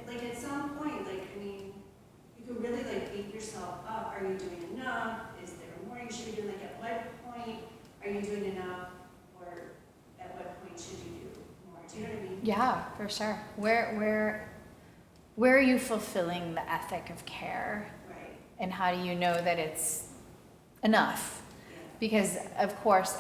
Like at some point, you could really beat yourself up. Are you doing enough? Is there more you should be doing? Like at what point are you doing enough? Or at what point should you do more? Do you know what I mean? Yeah, for sure. Where are you fulfilling the ethic of care? Right. And how do you know that it's enough? Because of course,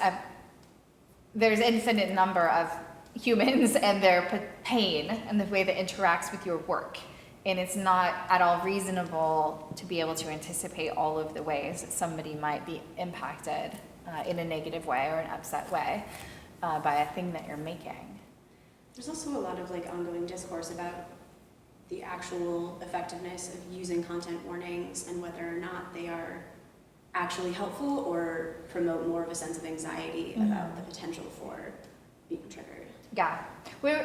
there's infinite number of humans and their pain and the way that interacts with your work. And it's not at all reasonable to be able to anticipate all of the ways that somebody might be impacted in a negative way or an upset way by a thing that you're making. There's also a lot of ongoing discourse about the actual effectiveness of using content warnings and whether or not they are actually helpful or promote more of a sense of anxiety about the potential for being triggered. Yeah,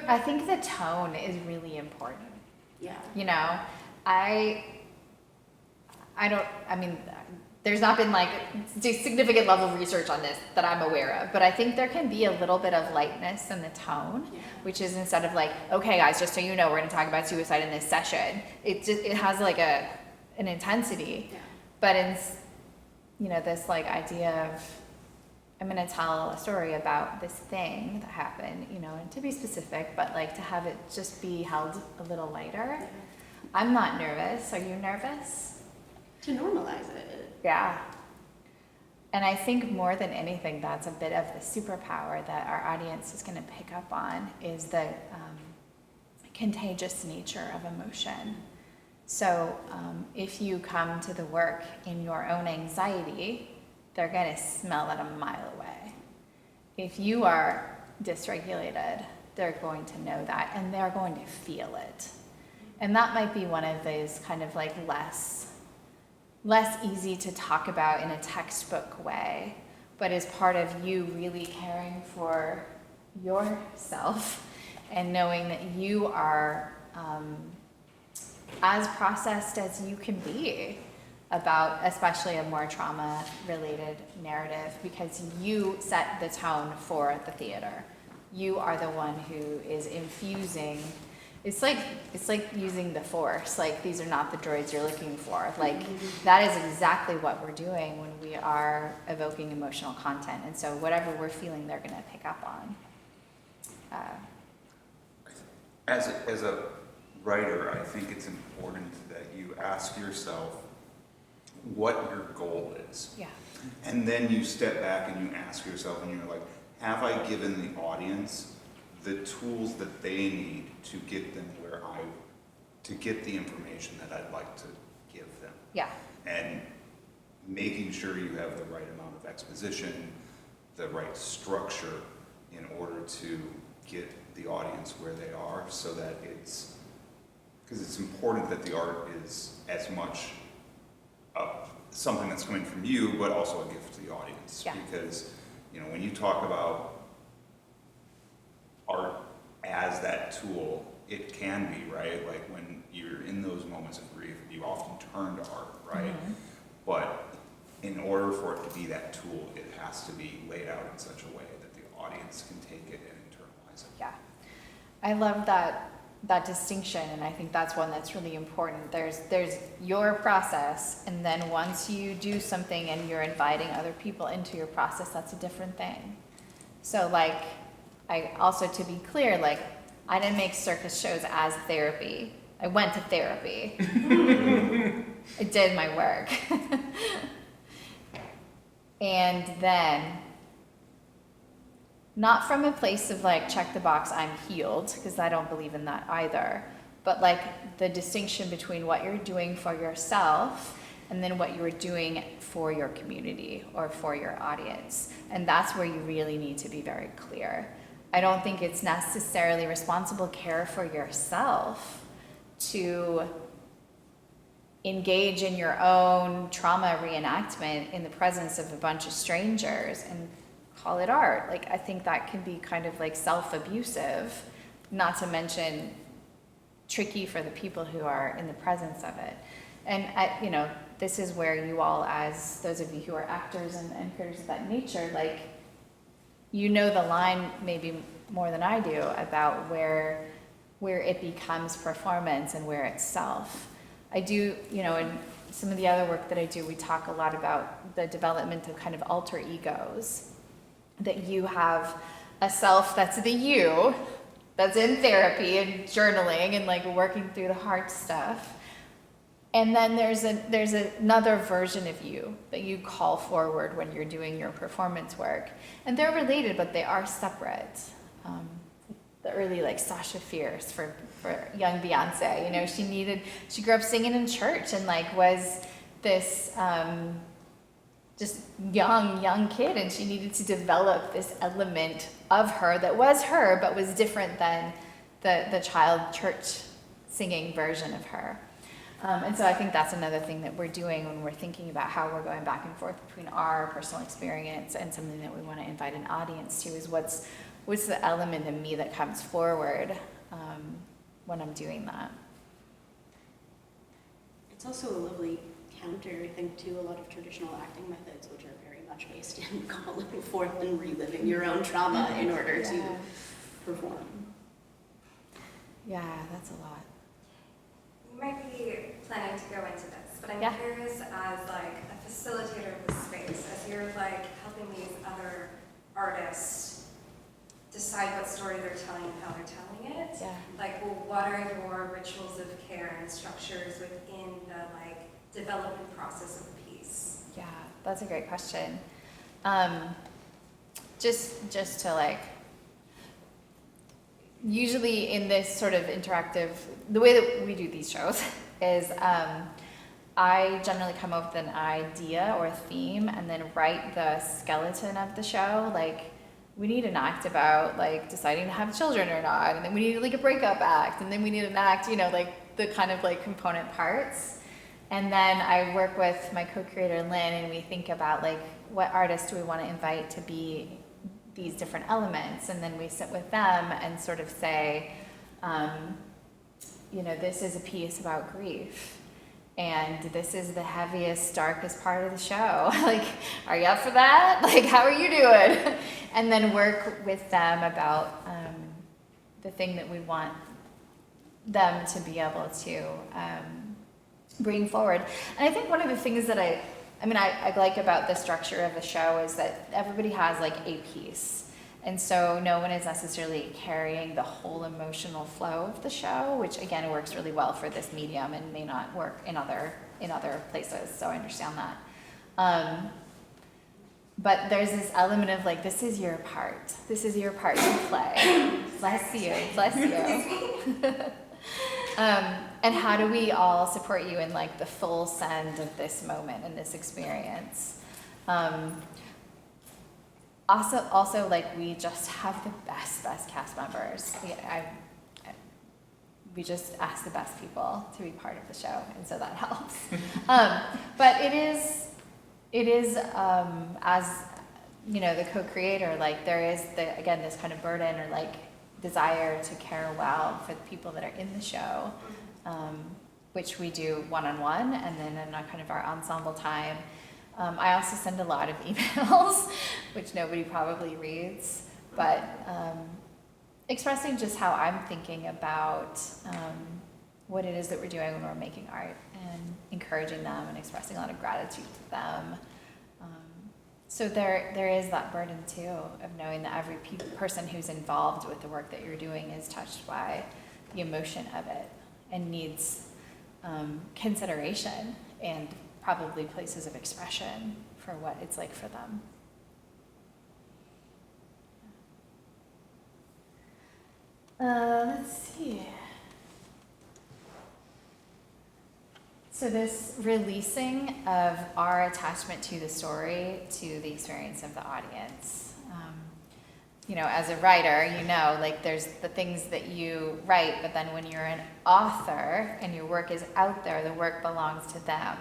I think the tone is really important. Yeah. There's not been significant level of research on this that I'm aware of, but I think there can be a little bit of lightness in the tone, which is instead of okay guys, just so you know, we're gonna talk about suicide in this session. It has an intensity, but it's, this idea of, I'm gonna tell a story about this thing that happened, and to be specific, but to have it just be held a little lighter. I'm not nervous. Are you nervous? To normalize it. Yeah. And I think more than anything, that's a bit of the superpower that our audience is going to pick up on is the contagious nature of emotion. So if you come to the work in your own anxiety, they're going to smell it a mile away. If you are dysregulated, they're going to know that and they're going to feel it. And that might be one of those kind of less easy to talk about in a textbook way, but is part of you really caring for yourself and knowing that you are as processed as you can be about especially a more trauma-related narrative, because you set the tone for the theater. You are the one who is infusing It's like using the Force. Like, these are not the droids you're looking for. Like, that is exactly what we're doing when we are evoking emotional content. And so whatever we're feeling, they're going to pick up on. As a writer, I think it's important that you ask yourself what your goal is. Yeah. And then you step back and you ask yourself, and you're like, have I given the audience the tools that they need to get them to get the information that I'd like to give them? Yeah. And making sure you have the right amount of exposition, the right structure in order to get the audience where they are, so that because it's important that the art is as much something that's coming from you, but also a gift to the audience. Yeah. Because, when you talk about art as that tool, it can be, right? Like, when you're in those moments of grief, you often turn to art, right? Mm-hmm. But in order for it to be that tool, it has to be laid out in such a way that the audience can take it and internalize it. Yeah. I love that distinction, and I think that's one that's really important. There's your process, and then once you do something and you're inviting other people into your process, that's a different thing. So, like, I also, to be clear, like, I didn't make circus shows as therapy. I went to therapy. I did my work. And then, not from a place of like, check the box, I'm healed, because I don't believe in that either, but like the distinction between what you're doing for yourself and then what you're doing for your community or for your audience. And that's where you really need to be very clear. I don't think it's necessarily responsible care for yourself to engage in your own trauma reenactment in the presence of a bunch of strangers and call it art. Like, I think that can be kind of like self-abusive, not to mention tricky for the people who are in the presence of it. And this is where you all, as those of you who are actors and creators of that nature, like, the line maybe more than I do about where it becomes performance and where it's self. I do, in some of the other work that I do, we talk a lot about the development of kind of alter egos, that you have a self that's the you, that's in therapy and journaling and like working through the hard stuff. And then there's another version of you that you call forward when you're doing your performance work. And they're related, but they are separate. The early like Sasha Fierce for young Beyonce, she grew up singing in church and like was this just young kid, and she needed to develop this element of her that was her, but was different than the child church singing version of her. And so I think that's another thing that we're doing when we're thinking about how we're going back and forth between our personal experience and something that we want to invite an audience to, is what's the element in me that comes forward when I'm doing that. It's also a lovely counter, I think, to a lot of traditional acting methods, which are very much based in calling forth and reliving your own trauma in order to perform. Yeah, that's a lot. You might be planning to go into this, but I'm curious as like a facilitator of the space, as you're like helping these other artists decide what story they're telling and how they're telling it. Yeah. Like, well, what are your rituals of care and structures within the like development process of the piece? Yeah, that's a great question. Just to like, usually in this sort of interactive, the way that we do these shows is I generally come up with an idea or a theme and then write the skeleton of the show. Like, we need an act about like deciding to have children or not, and then we need like a breakup act, and then we need an act, like the kind of like component parts. And then I work with my co-creator Lynn, and we think about like what artists do we want to invite to be these different elements, and then we sit with them and sort of say, this is a piece about grief, and this is the heaviest, darkest part of the show. Like, are you up for that? Like, how are you doing? And then work with them about the thing that we want them to be able to bring forward. And I think one of the things that I like about the structure of the show is that everybody has like a piece. And so no one is necessarily carrying the whole emotional flow of the show, which again works really well for this medium and may not work in other places. So I understand that. But there's this element of like, this is your part. This is your part to play. Bless you, bless you. And how do we all support you in like the full send of this moment and this experience? Also, like, we just have the best cast members. We just ask the best people to be part of the show, and so that helps. But it is as you know, the co-creator, like, there is again this kind of burden or like desire to care well for the people that are in the show, which we do one-on-one, and then in kind of our ensemble time. I also send a lot of emails, which nobody probably reads, but expressing just how I'm thinking about what it is that we're doing when we're making art, and encouraging them and expressing a lot of gratitude to them. So there is that burden too of knowing that every person who's involved with the work that you're doing is touched by the emotion of it and needs consideration and probably places of expression for what it's like for them. Let's see. So this releasing of our attachment to the story, to the experience of the audience. You know, as a writer, you know, like there's the things that you write, but then when you're an author and your work is out there, the work belongs to them.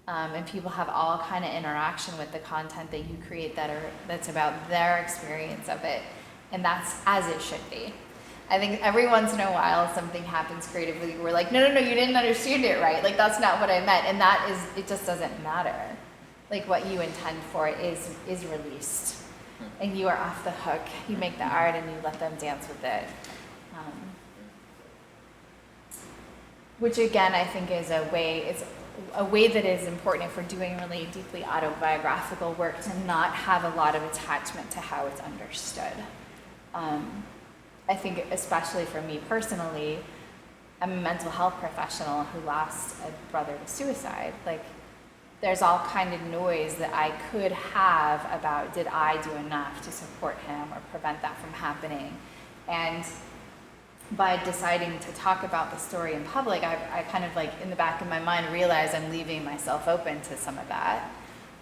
And people have all kind of interaction with the content that you create that's about their experience of it. And that's as it should be. I think every once in a while something happens creatively, we're like, no, you didn't understand it right. Like, that's not what I meant. And it just doesn't matter. Like, what you intend for is released. And you are off the hook. You make the art and you let them dance with it. Which again, I think is a way that is important if we're doing really deeply autobiographical work, to not have a lot of attachment to how it's understood. I think especially for me personally, I'm a mental health professional who lost a brother to suicide. Like, there's all kind of noise that I could have about, did I do enough to support him or prevent that from happening? And by deciding to talk about the story in public, I kind of like in the back of my mind realize I'm leaving myself open to some of that,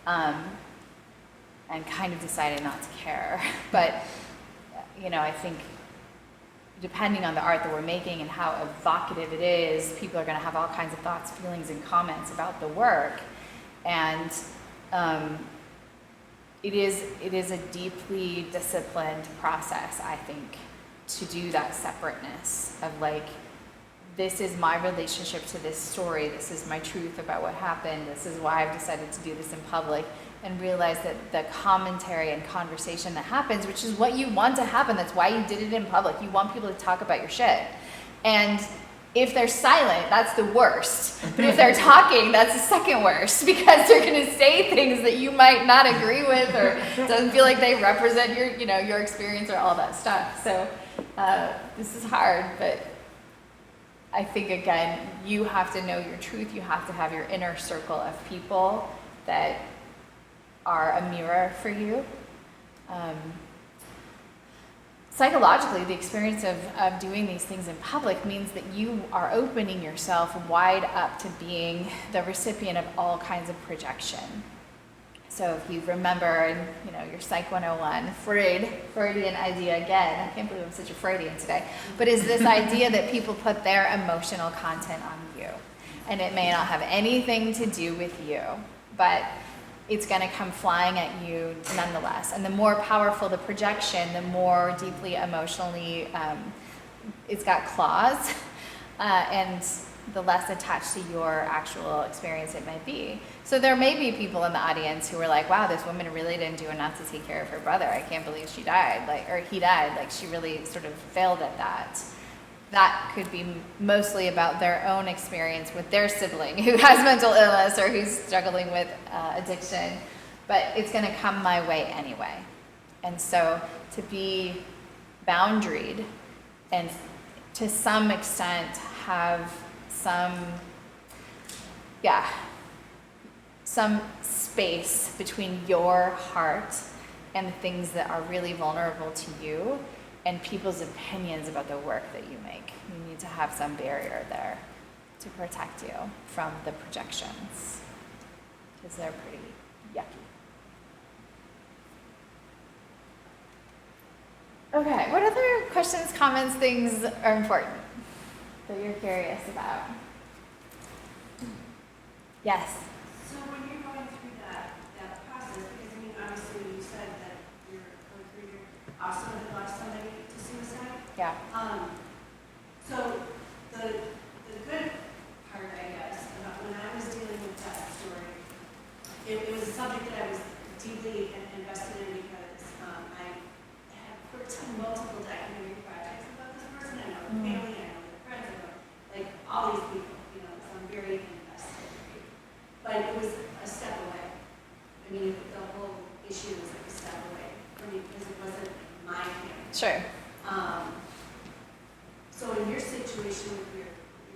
and kind of decided not to care. But, you know, I think depending on the art that we're making and how evocative it is, people are going to have all kinds of thoughts, feelings, and comments about the work. And it is a deeply disciplined process, I think, to do that separateness of like, this is my relationship to this story, this is my truth about what happened, this is why I've decided to do this in public, and realize that the commentary and conversation that happens, which is what you want to happen, that's why you did it in public, you want people to talk about your shit. And if they're silent, that's the worst. But if they're talking, that's the second worst, because they're going to say things that you might not agree with, or doesn't feel like they represent your experience or all that stuff. So this is hard, but I think, again, you have to know your truth. You have to have your inner circle of people that are a mirror for you. Psychologically, the experience of doing these things in public means that you are opening yourself wide up to being the recipient of all kinds of projection. So if you remember, your Psych 101, Freudian idea again, I can't believe I'm such a Freudian today, but is this idea that people put their emotional content on you. And it may not have anything to do with you, but it's going to come flying at you nonetheless. And the more powerful the projection, the more deeply emotionally it's got claws, and the less attached to your actual experience it might be. So there may be people in the audience who are like, wow, this woman really didn't do enough to take care of her brother. I can't believe she died, or he died. Like, she really sort of failed at that. that could be mostly about their own experience with their sibling who has mental illness or who's struggling with addiction, but it's going to come my way anyway. And so to be boundaried and to some extent have some space between your heart and the things that are really vulnerable to you and people's opinions about the work that you make. You need to have some barrier there to protect you from the projections, because they're pretty yucky. Okay, what other questions, comments, things are important that you're curious about? Yes? So when you're going through that process, because I mean, obviously you said that your co-creator also had lost somebody to suicide. Yeah. So the good part, I guess, about when I was dealing with that story, it was a subject that I was deeply invested in because I had worked on multiple documentary projects about this person. I know their family, I know their friends, I know like all these people, you know, so I'm very invested. But it was a step away. I mean, the whole issue was like a step away from me because it wasn't my family. Sure. So in your situation with your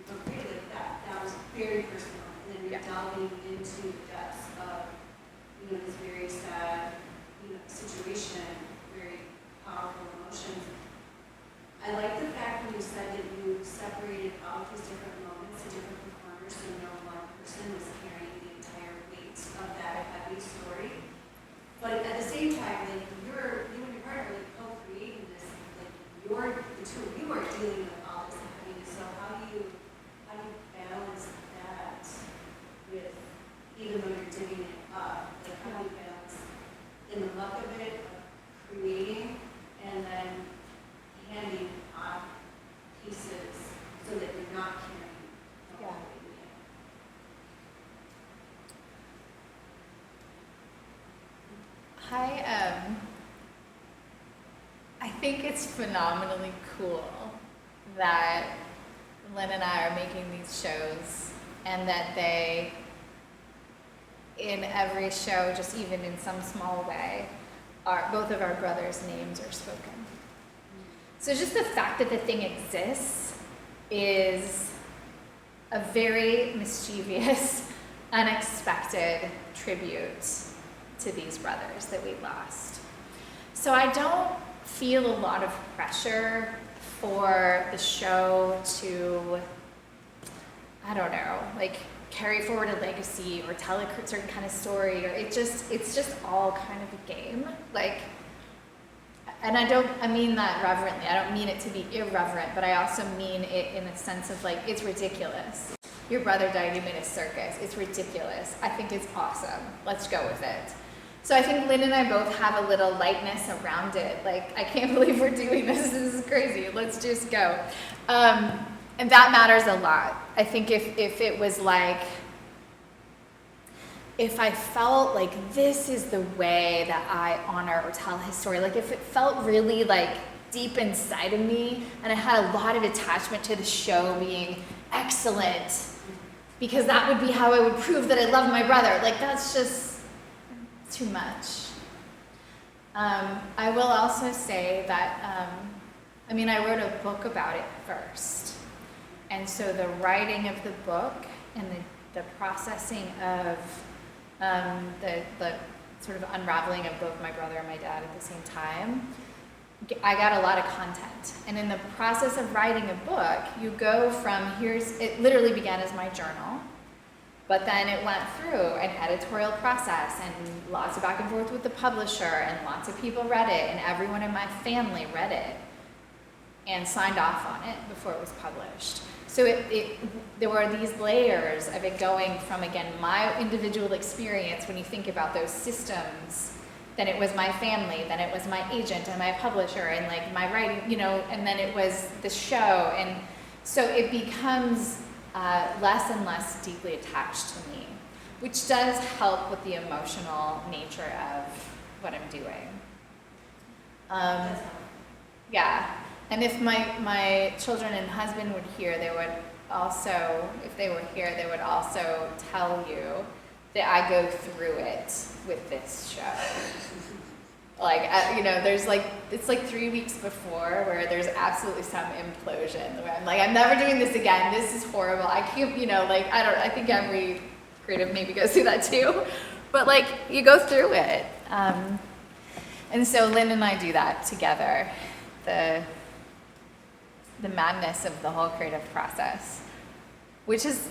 co-creator, that was very personal, and then you're delving into the depths of, you know, this very sad, you know, situation, very powerful emotions. I like the fact when you said that you separated out these different moments and different performers, so no one person was carrying the entire weight of that heavy story. But at the same time, like you and your partner like co-creating this, like the two of you are dealing with all this happening. So how do you balance that with, even though you're digging it up, like how do you balance in the muck of it, of creating, and then handing off pieces so that you're not carrying the whole weight? I think it's phenomenally cool that Lynn and I are making these shows and that they, in every show, just even in some small way, both of our brothers' names are spoken. So just the fact that the thing exists is a very mischievous, unexpected tribute to these brothers that we lost. So I don't feel a lot of pressure for the show to, I don't know, like carry forward a legacy or tell a certain kind of story, or it's just all kind of a game. Like, and I mean that reverently. I don't mean it to be irreverent, but I also mean it in a sense of like, it's ridiculous. Your brother died, you made a circus. It's ridiculous. I think it's awesome. Let's go with it. So I think Lynn and I both have a little lightness around it. Like, I can't believe we're doing this. This is crazy. Let's just go. And that matters a lot. I think if it was like, if I felt like this is the way that I honor or tell his story, like if it felt really like deep inside of me and I had a lot of attachment to the show being excellent, because that would be how I would prove that I love my brother. Like, that's just too much. I will also say that, I wrote a book about it first. And so the writing of the book and the processing of the sort of unraveling of both my brother and my dad at the same time, I got a lot of content. And in the process of writing a book, you go from it literally began as my journal, but then it went through an editorial process and lots of back and forth with the publisher, and lots of people read it, and everyone in my family read it and signed off on it before it was published. So there were these layers of it going from, again, my individual experience when you think about those systems, then it was my family, then it was my agent and my publisher and like my writing, you know, and then it was the show. And so it becomes less and less deeply attached to me, which does help with the emotional nature of what I'm doing. Yeah. And if my children and husband would hear, they would also, if they were here, they would also tell you that I go through it with this show. Like, you know, there's like, it's like 3 weeks before where there's absolutely some implosion where I'm like, I'm never doing this again. This is horrible. I can't, you know, like, I think every creative maybe goes through that too. But like, you go through it. And so Lynn and I do that together. The madness of the whole creative process, which is,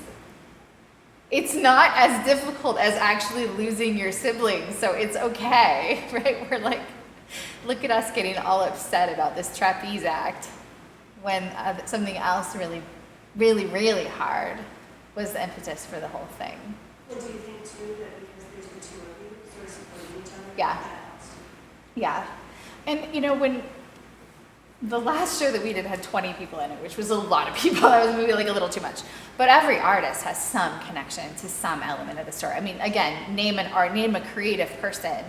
it's not as difficult as actually losing your siblings, so it's okay, right? We're like, look at us getting all upset about this trapeze act when something else really, really, really hard was the impetus for the whole thing. Well, do you think too that because there's the two of you sort of supporting each other? Yeah. that helps too? Yeah. And you know, when the last show that we did had 20 people in it, which was a lot of people. That was maybe like a little too much. But every artist has some connection to some element of the story. I mean, again, name a creative person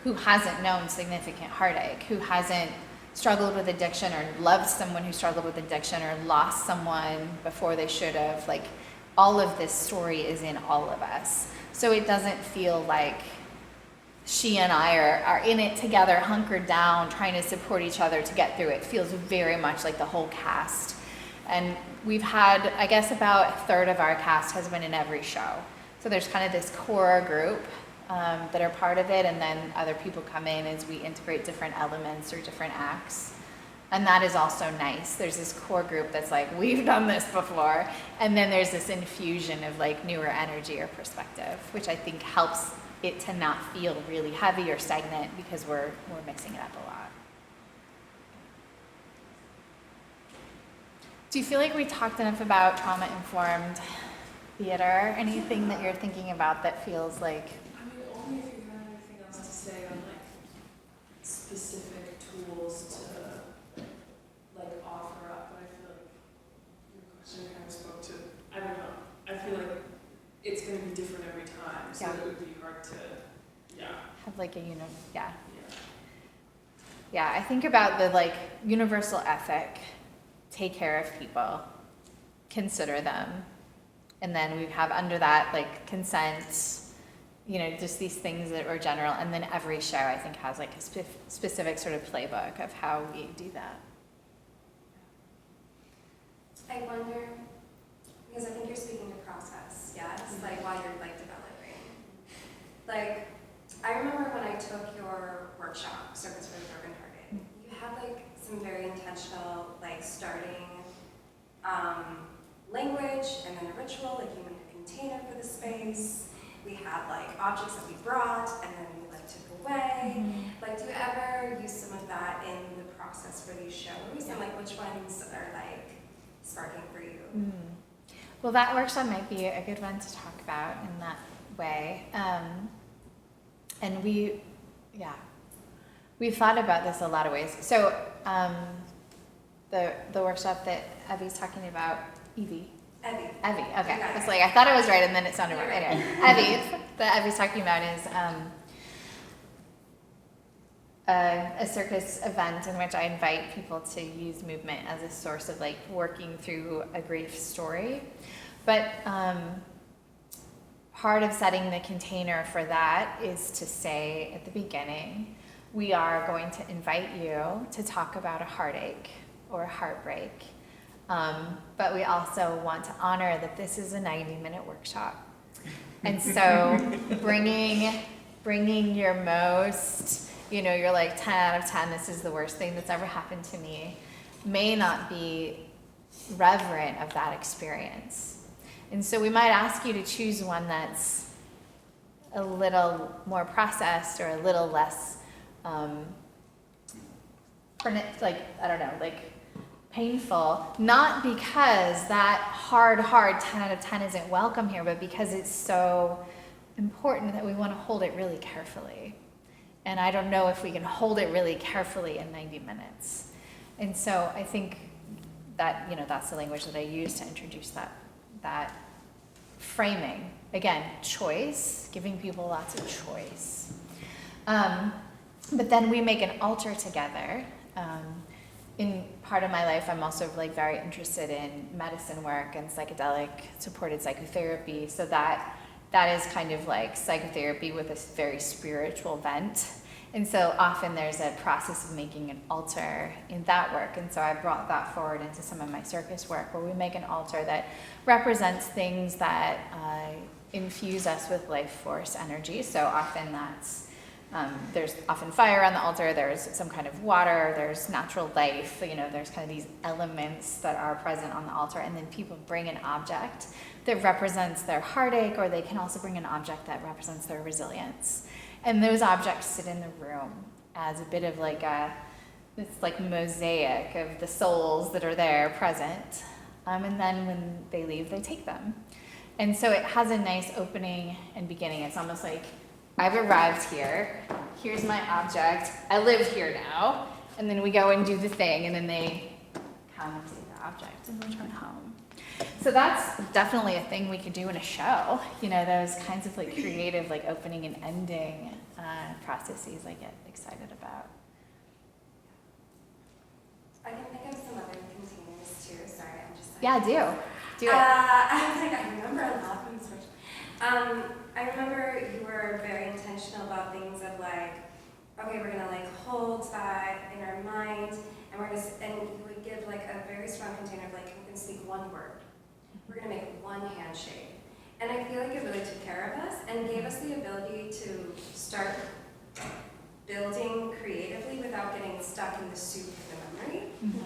who hasn't known significant heartache, who hasn't struggled with addiction or loved someone who struggled with addiction or lost someone before they should have. Like, all of this story is in all of us. So it doesn't feel like she and I are in it together, hunkered down, trying to support each other to get through it. It feels very much like the whole cast. And we've had, I guess, about a third of our cast has been in every show. So there's kind of this core group that are part of it, and then other people come in as we integrate different elements or different acts. And that is also nice. There's this core group that's like, we've done this before. And then there's this infusion of like newer energy or perspective, which I think helps it to not feel really heavy or stagnant because we're mixing it up a lot. Do you feel like we talked enough about trauma-informed theater? Anything that you're thinking about that feels like? I mean, only if you have anything else to say on like specific tools to like offer up, but I feel like your question kind of spoke to, I don't know, I feel like it's going to be different every time, so it would be hard to, Have like a, yeah, I think about the like universal ethic, take care of people, consider them. And then we have under that like consent, just these things that are general. And then every show I think has like a specific sort of playbook of how we do that. I wonder, because I think you're speaking to process, yes, like while you're like developing. Like, I remember when I took your workshop, Circus for the Brokenhearted, you had like some very intentional, like starting language and then a ritual, like you made a container for the space. We had like objects that we brought and then we like took away. Like, do you ever use some of that in the process for these shows? And like, which ones are like sparking for you? Well, that workshop might be a good one to talk about in that way. And we've thought about this a lot of ways. So the workshop that Evie's talking about, Evie, okay. It's like, I thought I was right and then it sounded wrong. Anyway, Evie, that Evie's talking about is a circus event in which I invite people to use movement as a source of like working through a grief story. But part of setting the container for that is to say at the beginning, we are going to invite you to talk about a heartache or a heartbreak. But we also want to honor that this is a 90-minute workshop. And so bringing your most, you're like 10 out of 10, this is the worst thing that's ever happened to me, may not be reverent of that experience. And so we might ask you to choose one that's a little more processed or a little less, painful, not because that hard 10 out of 10 isn't welcome here, but because it's so important that we want to hold it really carefully. And I don't know if we can hold it really carefully in 90 minutes. And so I think that, that's the language that I use to introduce that framing. Again, choice, giving people lots of choice. But then we make an altar together. in part of my life, I'm also like very interested in medicine work and psychedelic supported psychotherapy. So that is kind of like psychotherapy with a very spiritual bent. And so often there's a process of making an altar in that work. And so I brought that forward into some of my circus work, where we make an altar that represents things that infuse us with life force energy. So often that's, there's often fire on the altar, there's some kind of water, there's natural life, there's kind of these elements that are present on the altar. And then people bring an object that represents their heartache, or they can also bring an object that represents their resilience. And those objects sit in the room as a bit of like this like mosaic of the souls that are there present. And then when they leave, they take them. And so it has a nice opening and beginning. It's almost like I've arrived here, here's my object, I live here now, and then we go and do the thing, and then they come and take the object and return home. So that's definitely a thing we could do in a show, those kinds of like creative like opening and ending processes I get excited about. I can think of some other containers too. Sorry, I'm just like, Yeah, do it. I remember a lot of things. I remember you were very intentional about things of like, okay, we're gonna like hold that in our mind, and you would give like a very strong container of like, we can speak one word. We're gonna make one handshake. And I feel like it really took care of us and gave us the ability to start building creatively without getting stuck in the soup of the memory. Mm-hmm.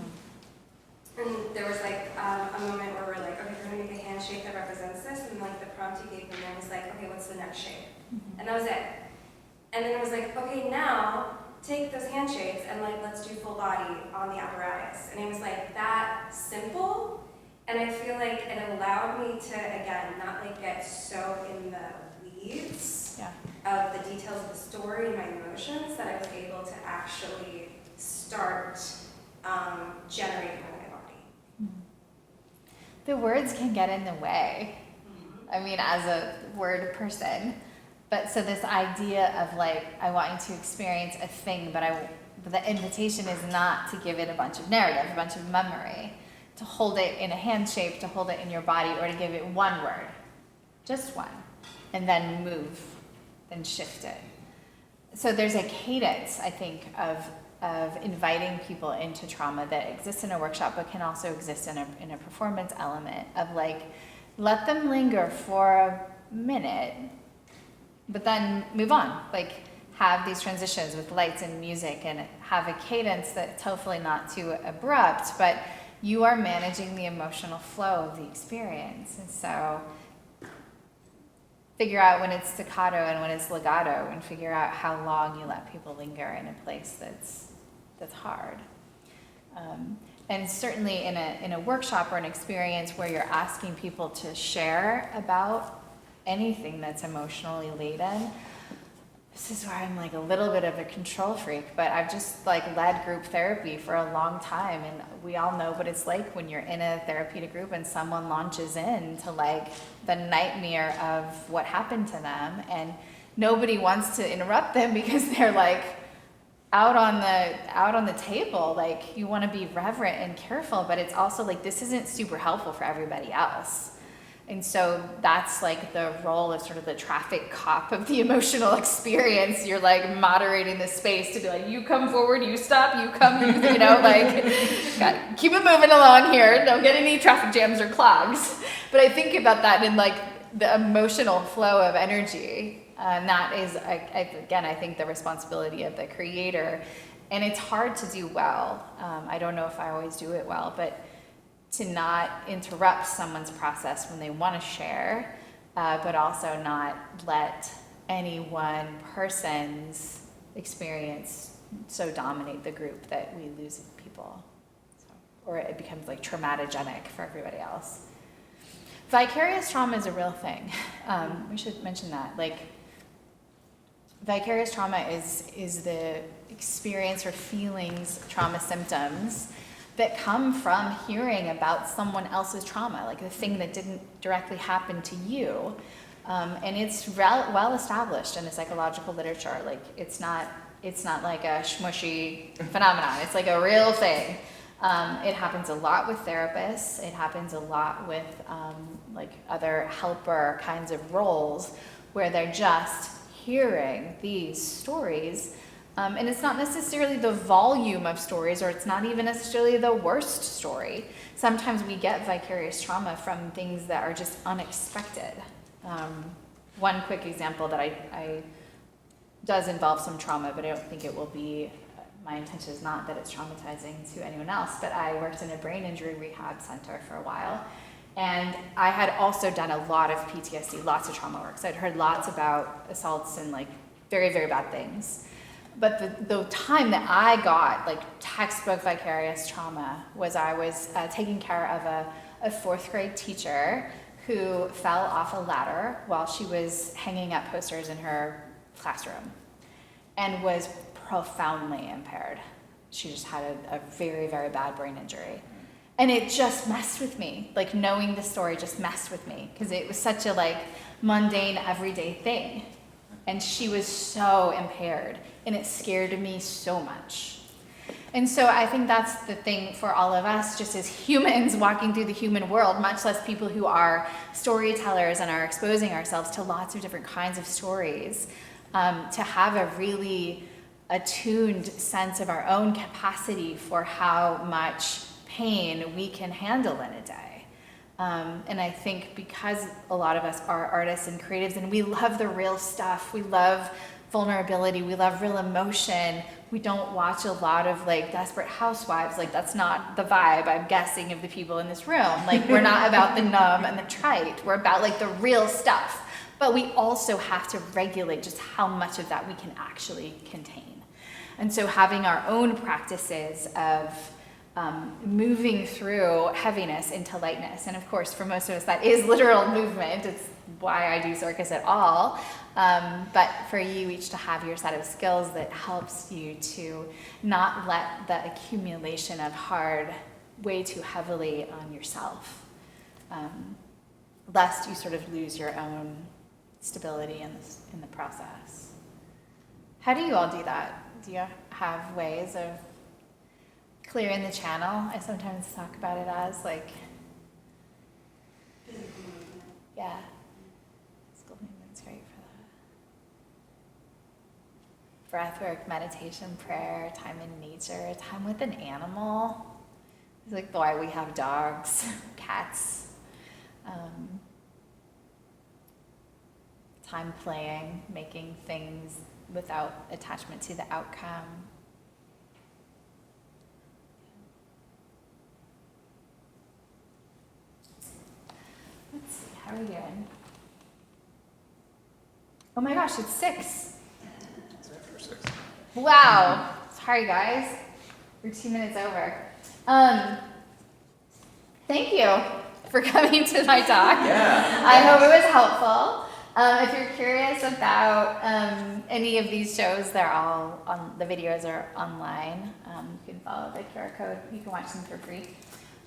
And there was like a moment where we're like, okay, we're gonna make a handshake that represents this, and like the prompt you gave me then was like, okay, what's the next shape? Mm-hmm. And that was it. And then it was like, okay, now take those handshakes and like let's do full body on the apparatus. And it was like that simple. And I feel like it allowed me to, again, not like get so in the weeds of the details of the story and my emotions, that I was able to actually start generating in my body. The words can get in the way. I mean, as a word person. But so this idea of like, I want you to experience a thing, but the invitation is not to give it a bunch of narrative, a bunch of memory. To hold it in a hand shape, to hold it in your body, or to give it one word, just one, and then move, then shift it. So there's a cadence, I think, of inviting people into trauma that exists in a workshop, but can also exist in a performance element of like, let them linger for a minute, but then move on. Like, have these transitions with lights and music, and have a cadence that's hopefully not too abrupt, but you are managing the emotional flow of the experience. And so figure out when it's staccato and when it's legato, and figure out how long you let people linger in a place that's hard. And certainly in a workshop or an experience where you're asking people to share about anything that's emotionally laden, this is where I'm like a little bit of a control freak, but I've just like led group therapy for a long time, and we all know what it's like when you're in a therapeutic group and someone launches into like the nightmare of what happened to them, and nobody wants to interrupt them because they're like out on the table. Like, you want to be reverent and careful, but it's also like this isn't super helpful for everybody else. And so that's like the role of sort of the traffic cop of the emotional experience. You're like moderating the space to be like, you come forward, you stop, you come, like keep it moving along here. Don't get any traffic jams or clogs. But I think about that in like the emotional flow of energy. And that is, again, I think the responsibility of the creator. And it's hard to do well. I don't know if I always do it well, but to not interrupt someone's process when they want to share, but also not let any one person's experience so dominate the group that we lose people. Or it becomes like traumatogenic for everybody else. Vicarious trauma is a real thing. We should mention that. Like, vicarious trauma is the experience or feelings, trauma symptoms that come from hearing about someone else's trauma, like the thing that didn't directly happen to you. And it's well established in the psychological literature. Like, it's not like a smushy phenomenon. It's like a real thing. It happens a lot with therapists. It happens a lot with like other helper kinds of roles where they're just hearing these stories. And it's not necessarily the volume of stories, or it's not even necessarily the worst story. Sometimes we get vicarious trauma from things that are just unexpected. One quick example that I does involve some trauma, but I don't think it will be, my intention is not that it's traumatizing to anyone else, but I worked in a brain injury rehab center for a while. And I had also done a lot of PTSD, lots of trauma work. So I'd heard lots about assaults and like very, very bad things. But the time that I got like textbook vicarious trauma was I was taking care of a 4th grade teacher who fell off a ladder while she was hanging up posters in her classroom and was profoundly impaired. She just had a very, very bad brain injury. And it just messed with me. Like knowing the story just messed with me because it was such a like mundane, everyday thing. And she was so impaired and it scared me so much. And so I think that's the thing for all of us, just as humans walking through the human world, much less people who are storytellers and are exposing ourselves to lots of different kinds of stories, to have a really attuned sense of our own capacity for how much pain we can handle in a day. And I think because a lot of us are artists and creatives and we love the real stuff, we love vulnerability, we love real emotion, we don't watch a lot of like Desperate Housewives. Like that's not the vibe, I'm guessing, of the people in this room. Like we're not about the numb and the trite, we're about like the real stuff. But we also have to regulate just how much of that we can actually contain. And so having our own practices of moving through heaviness into lightness. And of course, for most of us, that is literal movement. It's why I do circus at all. But for you each to have your set of skills that helps you to not let the accumulation of hard weigh too heavily on yourself, lest you sort of lose your own stability in the process. How do you all do that? Do you have ways of clearing the channel? I sometimes talk about it as like, yeah, physical movement's great for that. Breath work, meditation, prayer, time in nature, time with an animal. It's like why we have dogs, cats. Time playing, making things without attachment to the outcome. Let's see, how are we doing? Oh my gosh, it's 6. It's after 6. Wow. Sorry guys, we're 2 minutes over. Thank you for coming to my talk. Yeah. I hope it was helpful. If you're curious about any of these shows, they're all on, the videos are online. You can follow the QR code. You can watch them for free.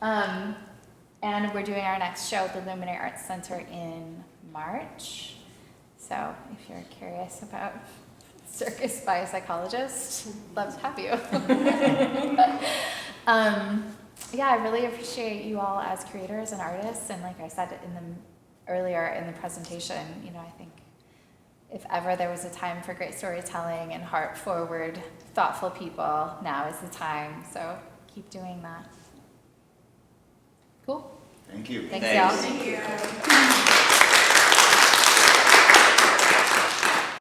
And we're doing our next show at the Luminary Arts Center in March. So if you're curious about circus by a psychologist, love to have you. Yeah, I really appreciate you all as creators and artists. And like I said earlier in the presentation, you know, I think if ever there was a time for great storytelling and heart-forward, thoughtful people, now is the time. So keep doing that. Cool. Thank you. Thanks, y'all. Thank you.